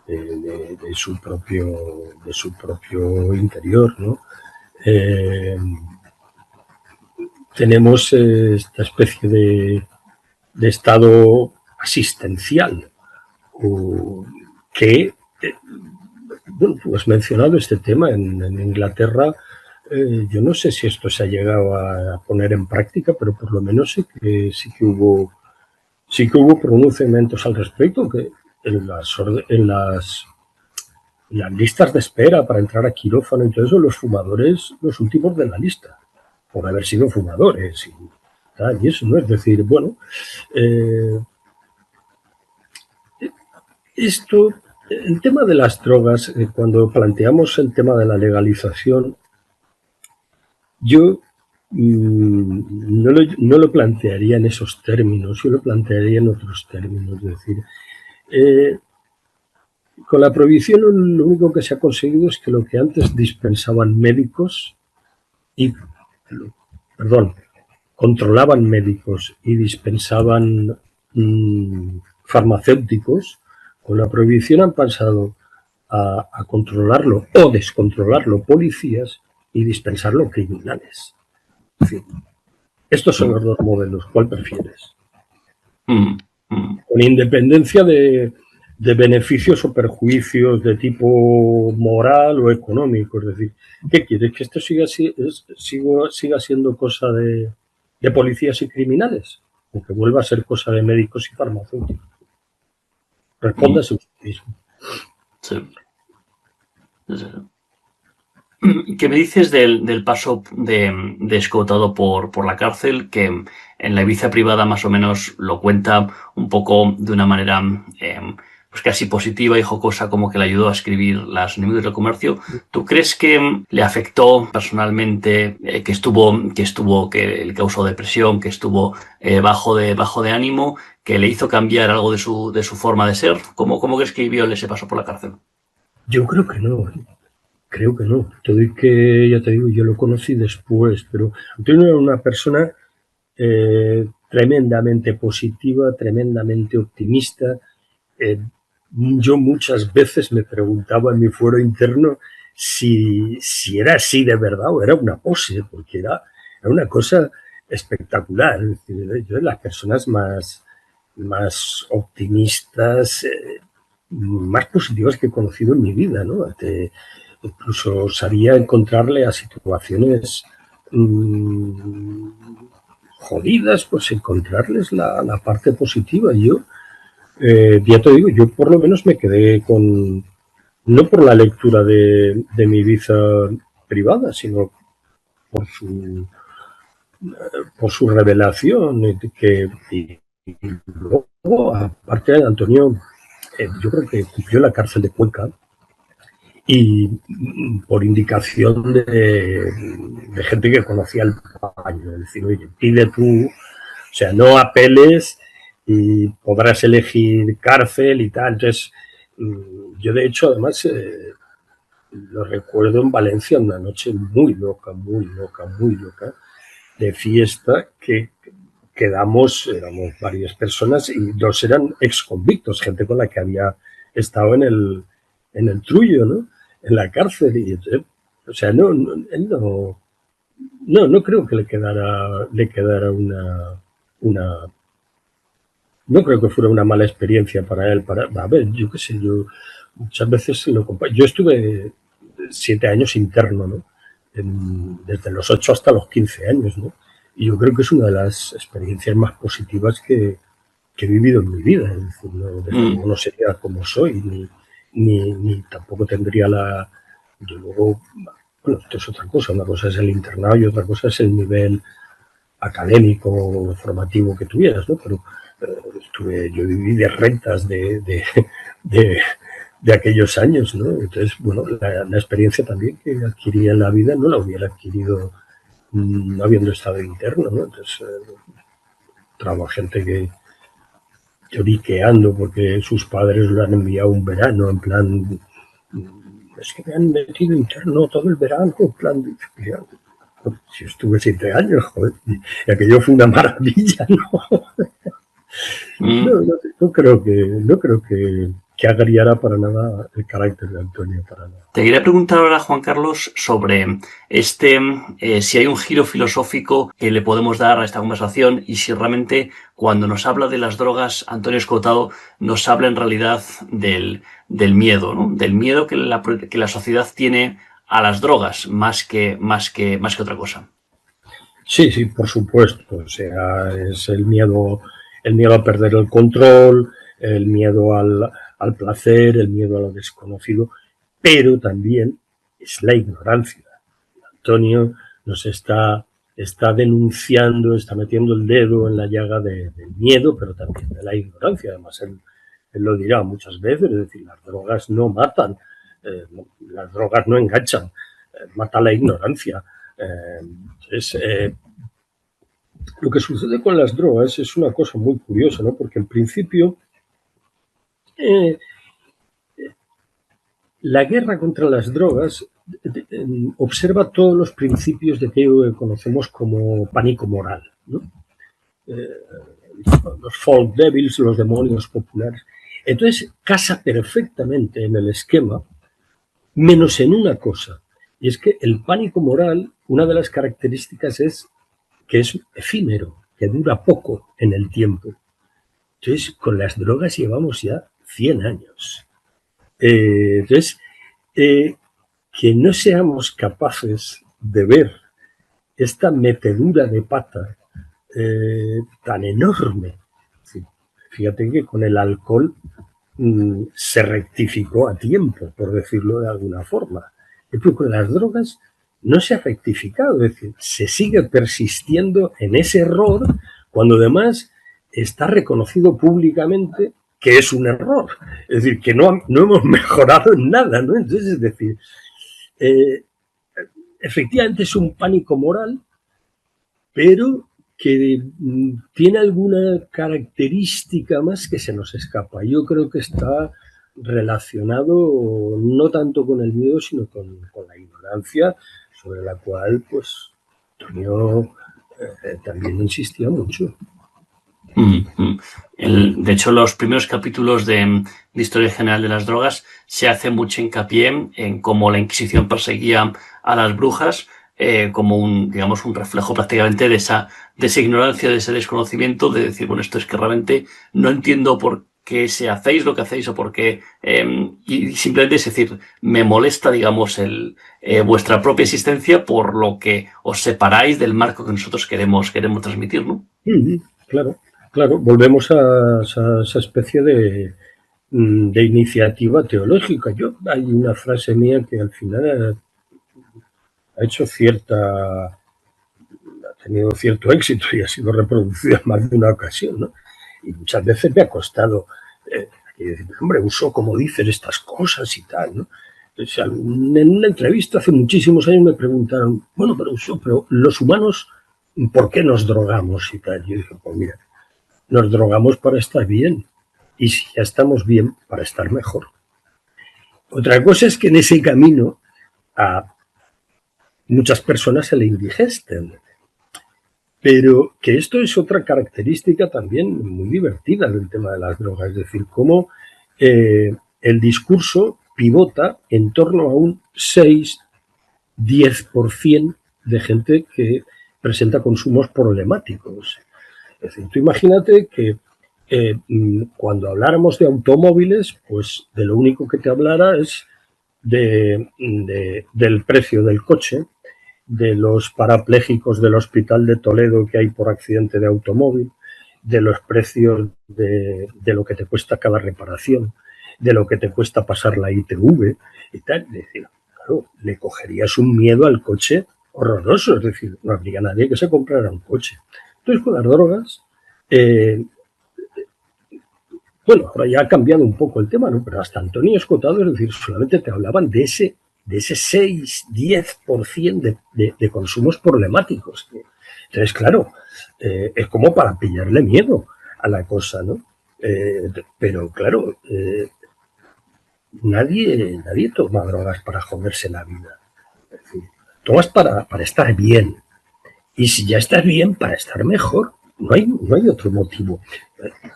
de su propio interior, ¿no? Tenemos esta especie de estado asistencial que, bueno, tú has mencionado este tema en Inglaterra. Yo no sé si esto se ha llegado a poner en práctica, pero por lo menos sí que hubo pronunciamientos al respecto, que en las listas de espera para entrar a quirófano y todo eso, los fumadores, los últimos de la lista, por haber sido fumadores y eso, ¿no? Es decir, bueno, el tema de las drogas, cuando planteamos el tema de la legalización, yo no lo plantearía en esos términos, yo lo plantearía en otros términos. Es decir, con la prohibición lo único que se ha conseguido es que lo que antes dispensaban médicos y, perdón, controlaban médicos y dispensaban farmacéuticos, con la prohibición han pasado a controlarlo o descontrolarlo policías y dispensarlo criminales. En fin, estos son los dos modelos. ¿Cuál prefieres? Con independencia de beneficios o perjuicios de tipo moral o económico. Es decir, ¿qué quieres? ¿Que esto siga siendo cosa de policías y criminales? ¿O que vuelva a ser cosa de médicos y farmacéuticos? Respóndase usted mismo. Sí. ¿Qué me dices del paso de Escotado por la cárcel? Que en la Ibiza privada más o menos lo cuenta un poco de una manera pues casi positiva y jocosa, como que le ayudó a escribir Las Enemigos del Comercio. ¿Tú crees que le afectó personalmente, que le causó depresión, que estuvo bajo de ánimo, que le hizo cambiar algo de su forma de ser? ¿Cómo crees que vivió ese paso por la cárcel? Yo creo que no. Creo que no. Todo y que, ya te digo, yo lo conocí después, pero Antonio era una persona tremendamente positiva, tremendamente optimista. Yo muchas veces me preguntaba en mi fuero interno si era así de verdad o era una pose, porque era una cosa espectacular. Es decir, yo de las personas más optimistas, más positivas que he conocido en mi vida, ¿no? Incluso sabía encontrarle a situaciones jodidas, pues encontrarles la parte positiva. Yo, ya te digo, yo por lo menos me quedé no por la lectura de mi Ibiza privada, sino por su revelación, y luego, aparte de Antonio, yo creo que cumplió la cárcel de Cuenca, y por indicación de gente que conocía el paño, es decir, oye, pide tú, o sea, no apeles y podrás elegir cárcel y tal. Entonces, yo de hecho, además, lo recuerdo en Valencia, una noche muy loca, de fiesta, que éramos varias personas y dos eran ex convictos, gente con la que había estado en el Trullo, ¿no? En la cárcel. Y, o sea, él no creo que le quedara una no creo que fuera una mala experiencia para él. A ver, yo qué sé, yo muchas veces yo estuve 7 años interno, ¿no? Desde los 8 hasta los 15 años, ¿no? Y yo creo que es una de las experiencias más positivas que he vivido en mi vida. Es decir, desde luego no sería como soy, ni tampoco tendría yo luego, bueno, esto es otra cosa. Una cosa es el internado y otra cosa es el nivel académico o formativo que tuvieras, ¿no? Pero yo viví de rentas de aquellos años, ¿no? Entonces, bueno, la experiencia también que adquirí en la vida no la hubiera adquirido no habiendo estado interno, ¿no? Entonces, gente que lloriqueando porque sus padres lo han enviado un verano, en plan, es que me han metido interno todo el verano, en plan, si estuve 7 años, joder, y aquello fue una maravilla, ¿no? No creo que agriara para nada el carácter de Antonio, para nada. Te quería preguntar ahora, Juan Carlos, sobre si hay un giro filosófico que le podemos dar a esta conversación y si realmente cuando nos habla de las drogas, Antonio Escoutado nos habla en realidad del miedo, ¿no? Del miedo que la sociedad tiene a las drogas, más que otra cosa. Sí, por supuesto. O sea, es el miedo a perder el control, el miedo al placer, el miedo a lo desconocido, pero también es la ignorancia. Antonio nos está denunciando, está metiendo el dedo en la llaga del miedo, pero también de la ignorancia. Además, él lo dirá muchas veces, es decir, las drogas no matan, las drogas no enganchan, mata la ignorancia. Lo que sucede con las drogas es una cosa muy curiosa, ¿no? Porque en principio la guerra contra las drogas observa todos los principios de aquello que conocemos como pánico moral, ¿no? Los folk devils, los demonios populares. Entonces casa perfectamente en el esquema, menos en una cosa, y es que el pánico moral, una de las características es que es efímero, que dura poco en el tiempo. Entonces, con las drogas llevamos ya 100 años. Entonces, que no seamos capaces de ver esta metedura de pata tan enorme. Fíjate que con el alcohol se rectificó a tiempo, por decirlo de alguna forma. Pero con las drogas no se ha rectificado, es decir, se sigue persistiendo en ese error cuando además está reconocido públicamente que es un error. Es decir, que no hemos mejorado en nada, ¿no? Entonces, es decir, efectivamente es un pánico moral, pero que tiene alguna característica más que se nos escapa. Yo creo que está relacionado no tanto con el miedo, sino con la ignorancia, sobre la cual, pues, Antonio también insistía mucho. De hecho, los primeros capítulos de Historia General de las Drogas se hace mucho hincapié en cómo la Inquisición perseguía a las brujas, como un reflejo prácticamente de esa ignorancia, de ese desconocimiento, de decir, bueno, esto es que realmente no entiendo por qué hacéis lo que hacéis o por qué, y simplemente es decir, me molesta, digamos, vuestra propia existencia por lo que os separáis del marco que nosotros queremos transmitir, ¿no? Claro, volvemos a esa especie de iniciativa teológica. Hay una frase mía que al final ha tenido cierto éxito y ha sido reproducida en más de una ocasión, ¿no? Y muchas veces me ha costado decir, hombre, Uso, ¿cómo dices estas cosas y tal, ¿no? Entonces, en una entrevista hace muchísimos años me preguntaron, bueno, pero los humanos, ¿por qué nos drogamos y tal? Yo dije, pues mira, nos drogamos para estar bien y si ya estamos bien, para estar mejor. Otra cosa es que en ese camino a muchas personas se le indigesten, pero que esto es otra característica también muy divertida del tema de las drogas, es decir, cómo el discurso pivota en torno a un 6-10% de gente que presenta consumos problemáticos. Es decir, tú imagínate que cuando habláramos de automóviles, pues de lo único que te hablara es del precio del coche, de los parapléjicos del Hospital de Toledo que hay por accidente de automóvil, de los precios de lo que te cuesta cada reparación, de lo que te cuesta pasar la ITV y tal. Es decir, claro, le cogerías un miedo al coche horroroso, es decir, no habría nadie que se comprara un coche. Entonces, con las drogas, bueno, ahora ya ha cambiado un poco el tema, ¿no? Pero hasta Antonio Escotado, es decir, solamente te hablaban de ese 6-10% de consumos problemáticos. Entonces, claro, es como para pillarle miedo a la cosa, ¿no? Pero claro, nadie toma drogas para joderse la vida. Es decir, tomas para estar bien. Y si ya estás bien, para estar mejor. No hay otro motivo,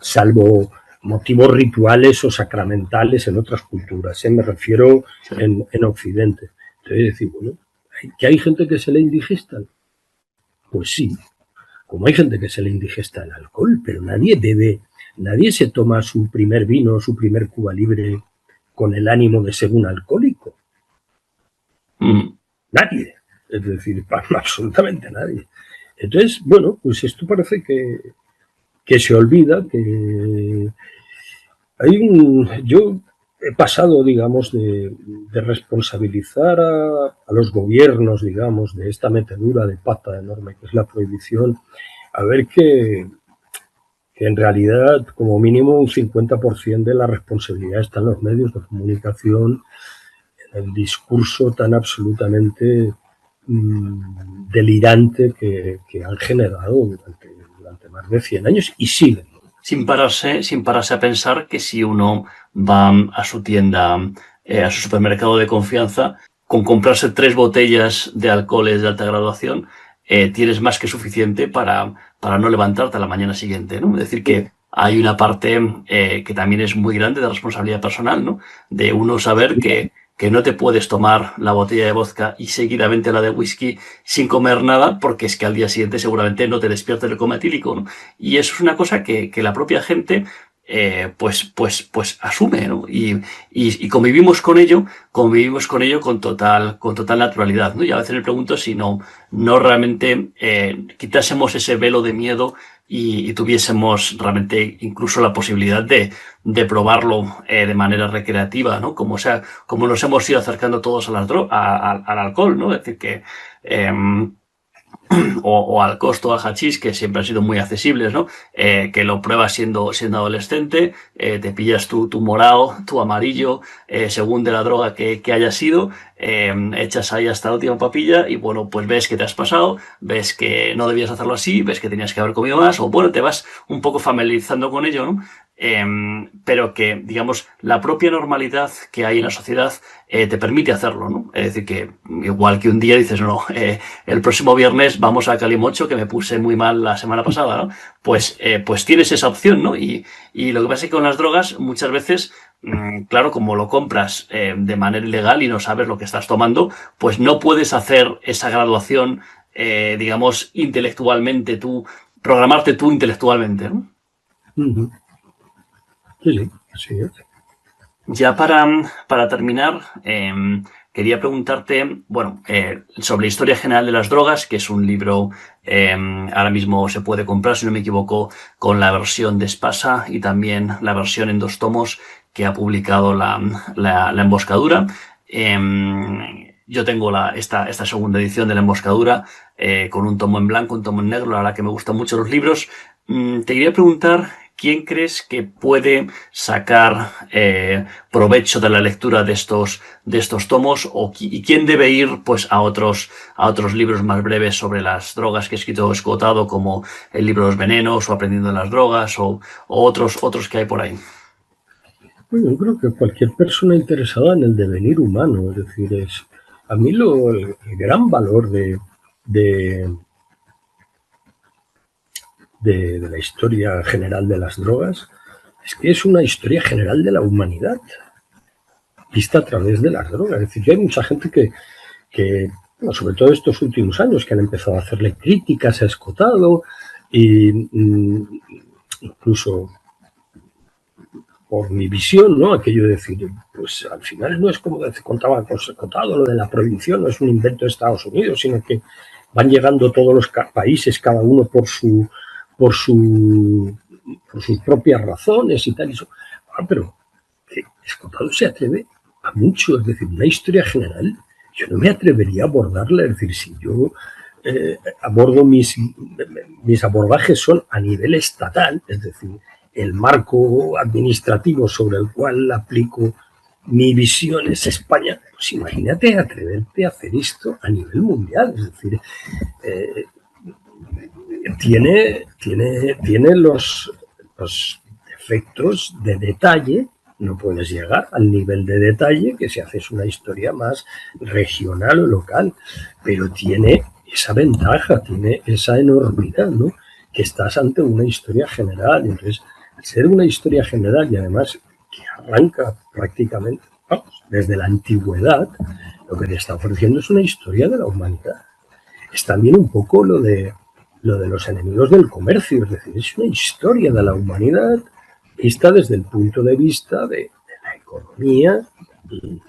salvo motivos rituales o sacramentales en otras culturas. Me refiero Sí. en Occidente. Entonces, decir, bueno, ¿que hay gente que se le indigestan? Pues sí, como hay gente que se le indigesta el alcohol, pero nadie se toma su primer vino, su primer Cuba Libre con el ánimo de ser un alcohólico. Nadie. Es decir, absolutamente nadie. Entonces, bueno, pues esto parece que se olvida, que yo he pasado, digamos, de responsabilizar a los gobiernos, digamos, de esta metedura de pata enorme que es la prohibición, a ver que en realidad, como mínimo, un 50% de la responsabilidad está en los medios de comunicación, en el discurso tan absolutamente delirante que han generado durante más de 100 años y siguen. Sin pararse a pensar que si uno va a su tienda, a su supermercado de confianza, con comprarse 3 botellas de alcoholes de alta graduación, tienes más que suficiente para no levantarte a la mañana siguiente, ¿no? Es decir, que hay una parte que también es muy grande de responsabilidad personal, ¿no? De uno saber que no te puedes tomar la botella de vodka y seguidamente la de whisky sin comer nada, porque es que al día siguiente seguramente no te despiertes el coma etílico, ¿no? Y eso es una cosa que la propia gente pues asume, ¿no? Y convivimos con ello con total naturalidad, ¿no? Y a veces me pregunto si no realmente quitásemos ese velo de miedo y tuviésemos realmente incluso la posibilidad de probarlo de manera recreativa, ¿no? Como nos hemos ido acercando todos a al alcohol, ¿no? Es decir, que o al costo, al hachís, que siempre han sido muy accesibles, ¿no? Que lo pruebas siendo adolescente, te pillas tu morado, tu amarillo, según de la droga que haya sido, echas ahí hasta la última papilla y bueno, pues ves que te has pasado, ves que no debías hacerlo así, ves que tenías que haber comido más, o bueno, te vas un poco familiarizando con ello, ¿no? Pero que, digamos, la propia normalidad que hay en la sociedad te permite hacerlo, ¿no? Es decir, que igual que un día dices, no, el próximo viernes vamos a Calimocho, que me puse muy mal la semana pasada, ¿no? Pues tienes esa opción, ¿no? Y lo que pasa es que con las drogas muchas veces, claro, como lo compras de manera ilegal y no sabes lo que estás tomando, pues no puedes hacer esa graduación, digamos, intelectualmente programarte tú intelectualmente, ¿no? Uh-huh. Sí, así es. Ya para terminar, quería preguntarte, bueno, sobre la historia general de las drogas, que es un libro, ahora mismo se puede comprar, si no me equivoco, con la versión de Espasa y también la versión en 2 tomos que ha publicado la Emboscadura. Yo tengo esta segunda edición de la Emboscadura con un tomo en blanco, un tomo en negro, la verdad que me gustan mucho los libros. Te quería preguntar, ¿quién crees que puede sacar provecho de la lectura de estos tomos y quién debe ir pues a otros libros más breves sobre las drogas que he escrito Escotado, como el libro de los venenos o Aprendiendo de las drogas o otros que hay por ahí? Bueno, yo creo que cualquier persona interesada en el devenir humano, es decir, a mí el gran valor de la historia general de las drogas es que es una historia general de la humanidad vista a través de las drogas. Es decir, hay mucha gente que bueno, sobre todo estos últimos años, que han empezado a hacerle críticas a Escotado y incluso por mi visión, ¿no? Aquello de decir, pues al final no es como contaba con Escotado, lo de la prohibición no es un invento de Estados Unidos, sino que van llegando todos los países, cada uno por su por, su, por sus propias razones y tal. Y eso. Pero Escotado se atreve a mucho, es decir, una historia general. Yo no me atrevería a abordarla, es decir, si yo abordo mis abordajes son a nivel estatal, es decir, el marco administrativo sobre el cual aplico mi visión es España, pues imagínate atreverte a hacer esto a nivel mundial, es decir, tiene los efectos de detalle. No puedes llegar al nivel de detalle que si haces una historia más regional o local, pero tiene esa ventaja, tiene esa enormidad, ¿no? Que estás ante una historia general. Entonces, al ser una historia general y además que arranca prácticamente, vamos, desde la antigüedad, lo que te está ofreciendo es una historia de la humanidad. Es también un poco lo de los enemigos del comercio, es decir, es una historia de la humanidad vista desde el punto de vista de la economía y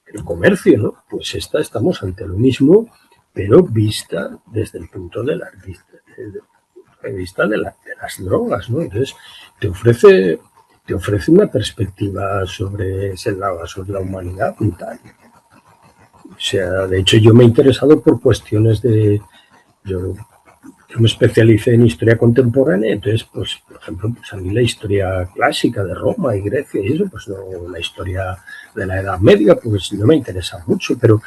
el comercio, ¿no? Pues estamos ante lo mismo, pero vista desde el punto de vista de las drogas, ¿no? Entonces, te ofrece una perspectiva sobre la humanidad brutal. O sea, de hecho, yo me he interesado por cuestiones de... Yo me especialicé en historia contemporánea, entonces, pues, por ejemplo, pues a mí la historia clásica de Roma y Grecia y eso, pues no, la historia de la Edad Media, pues no me interesa mucho, pero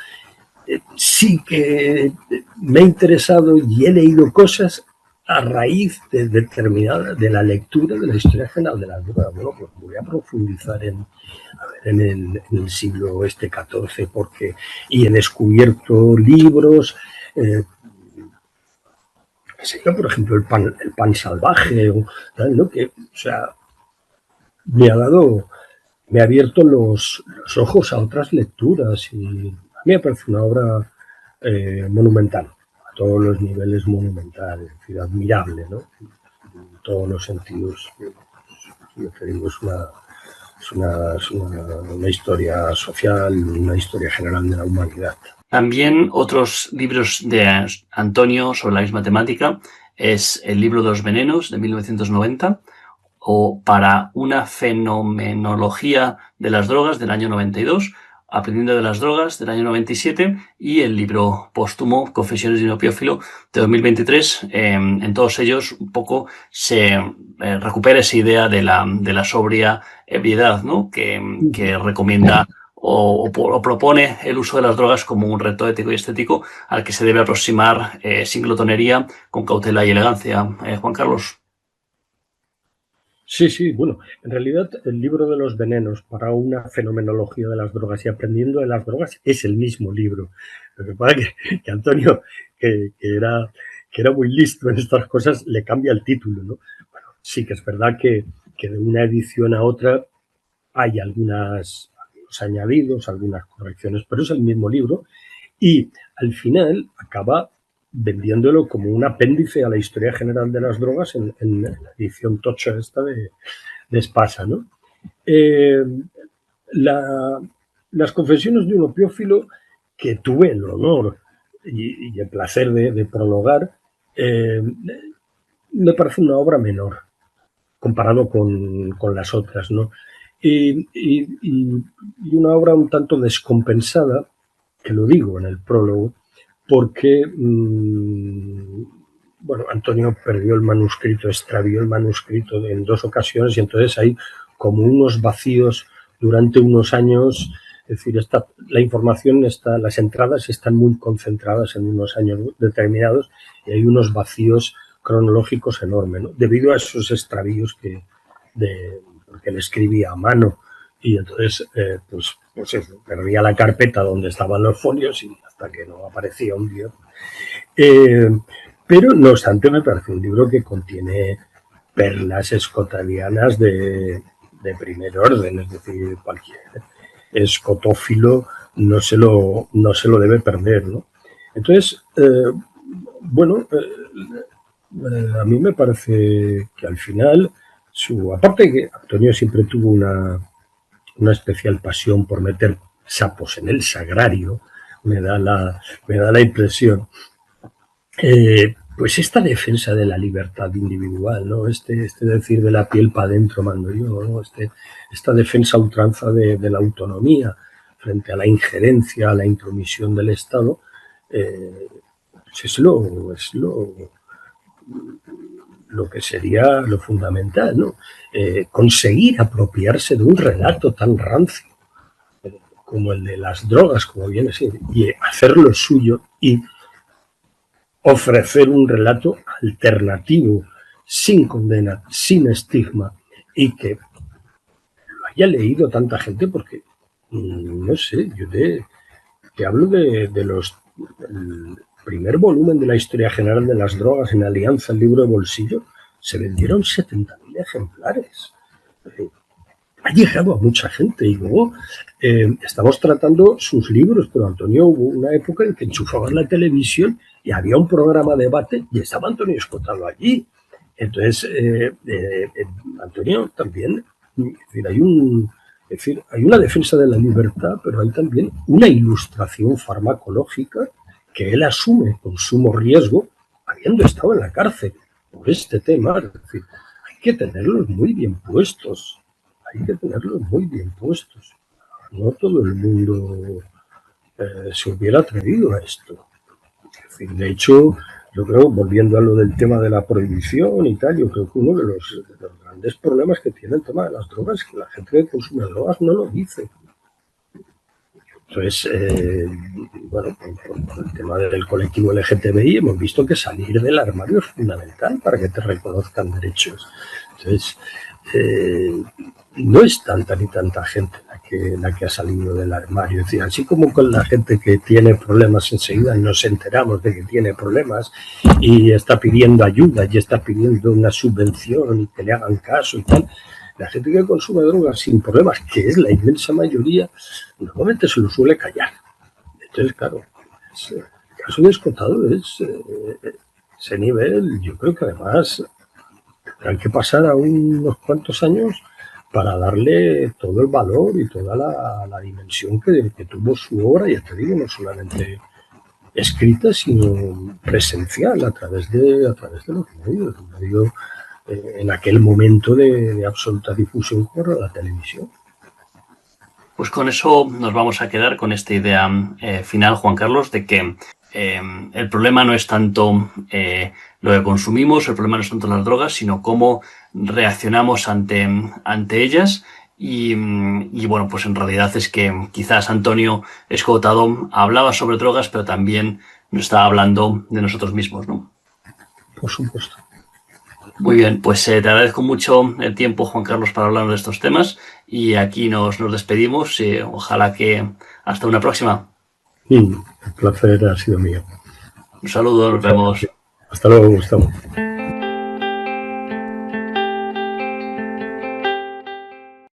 sí que me he interesado y he leído cosas a raíz de la lectura de la historia general de la droga. Bueno, pues voy a profundizar en el siglo XIV y he descubierto libros, por ejemplo, el pan salvaje, ¿no? Que, o sea, me ha abierto los ojos a otras lecturas y a mí me parece una obra monumental, a todos los niveles monumental, es decir, admirable, ¿no? En todos los sentidos. Yo te digo, es una historia social, una historia general de la humanidad. También otros libros de Antonio sobre la misma temática es el libro de los venenos de 1990 o Para una fenomenología de las drogas del año 92, Aprendiendo de las drogas del año 97 y el libro póstumo Confesiones de un opiófilo de 2023. En todos ellos un poco se recupera esa idea de la sobria ebriedad, ¿no? que recomienda o propone el uso de las drogas como un reto ético y estético al que se debe aproximar sin glotonería, con cautela y elegancia. Juan Carlos. Sí, bueno, en realidad el libro de los venenos para una fenomenología de las drogas y aprendiendo de las drogas es el mismo libro. Lo que pasa es que Antonio, que era muy listo en estas cosas, le cambia el título, ¿no? Bueno, sí que es verdad que de una edición a otra hay algunos añadidos, algunas correcciones, pero es el mismo libro y al final acaba vendiéndolo como un apéndice a la historia general de las drogas en la edición tocha esta de Espasa, ¿no? Las confesiones de un opiófilo que tuve el honor y el placer de prologar, me parece una obra menor comparado con las otras, ¿no? Y una obra un tanto descompensada, que lo digo en el prólogo, porque, bueno, Antonio perdió el manuscrito, extravió el manuscrito en 2 ocasiones y entonces hay como unos vacíos durante unos años, es decir, la información, las entradas están muy concentradas en unos años determinados y hay unos vacíos cronológicos enormes, ¿no? Debido a esos extravíos porque le escribía a mano y entonces pues eso, perdía la carpeta donde estaban los folios y hasta que no aparecía un guión. Pero no obstante me parece un libro que contiene perlas escotadianas de primer orden, es decir, cualquier escotófilo no se lo debe perder, ¿no? Entonces, bueno, a mí me parece que al final, aparte que Antonio siempre tuvo una especial pasión por meter sapos en el sagrario, me da la impresión, pues esta defensa de la libertad individual, ¿no? Este decir de la piel para adentro mando yo, ¿no? Esta defensa a ultranza de la autonomía frente a la injerencia, a la intromisión del Estado, pues es lo que sería lo fundamental, ¿no? Conseguir apropiarse de un relato tan rancio como el de las drogas, como viene a ser, y hacerlo suyo y ofrecer un relato alternativo, sin condena, sin estigma, y que lo haya leído tanta gente, porque, no sé, yo te hablo de los... El primer volumen de la historia general de las drogas en Alianza, el libro de bolsillo, se vendieron 70.000 ejemplares. Ha llegado a mucha gente y luego estamos tratando sus libros, pero Antonio, hubo una época en que enchufabas la televisión y había un programa de debate y estaba Antonio Escotado allí. Entonces, Antonio también, hay una defensa de la libertad, pero hay también una ilustración farmacológica que él asume con sumo riesgo, habiendo estado en la cárcel por este tema. Es decir, hay que tenerlos muy bien puestos. Hay que tenerlos muy bien puestos. No todo el mundo se hubiera atrevido a esto. Es decir, de hecho, yo creo, volviendo a lo del tema de la prohibición y tal, yo creo que uno de los grandes problemas que tiene el tema de las drogas es que la gente que consume drogas no lo dice. Entonces, bueno, por el tema del colectivo LGTBI hemos visto que salir del armario es fundamental para que te reconozcan derechos. Entonces, no es tanta ni tanta gente la que ha salido del armario. Es decir, así como con la gente que tiene problemas enseguida nos enteramos de que tiene problemas y está pidiendo ayuda y está pidiendo una subvención y que le hagan caso y tal, la gente que consume drogas sin problemas, que es la inmensa mayoría, normalmente se lo suele callar. Entonces, claro, el caso de Escotado es ese nivel. Yo creo que además tendrán que pasar a unos cuantos años para darle todo el valor y toda la dimensión que tuvo su obra, ya te digo, no solamente escrita, sino presencial a través de los medios. En aquel momento de absoluta difusión por la televisión. Pues con eso nos vamos a quedar con esta idea final, Juan Carlos, de que el problema no es tanto lo que consumimos, el problema no es tanto las drogas, sino cómo reaccionamos ante ellas. Y bueno, pues en realidad es que quizás Antonio Escotado hablaba sobre drogas, pero también nos estaba hablando de nosotros mismos, ¿no? Por supuesto. Muy bien, pues te agradezco mucho el tiempo, Juan Carlos, para hablar de estos temas, y aquí nos despedimos. Ojalá que hasta una próxima. El placer ha sido mío. Un saludo, nos vemos. Hasta luego, Gustavo.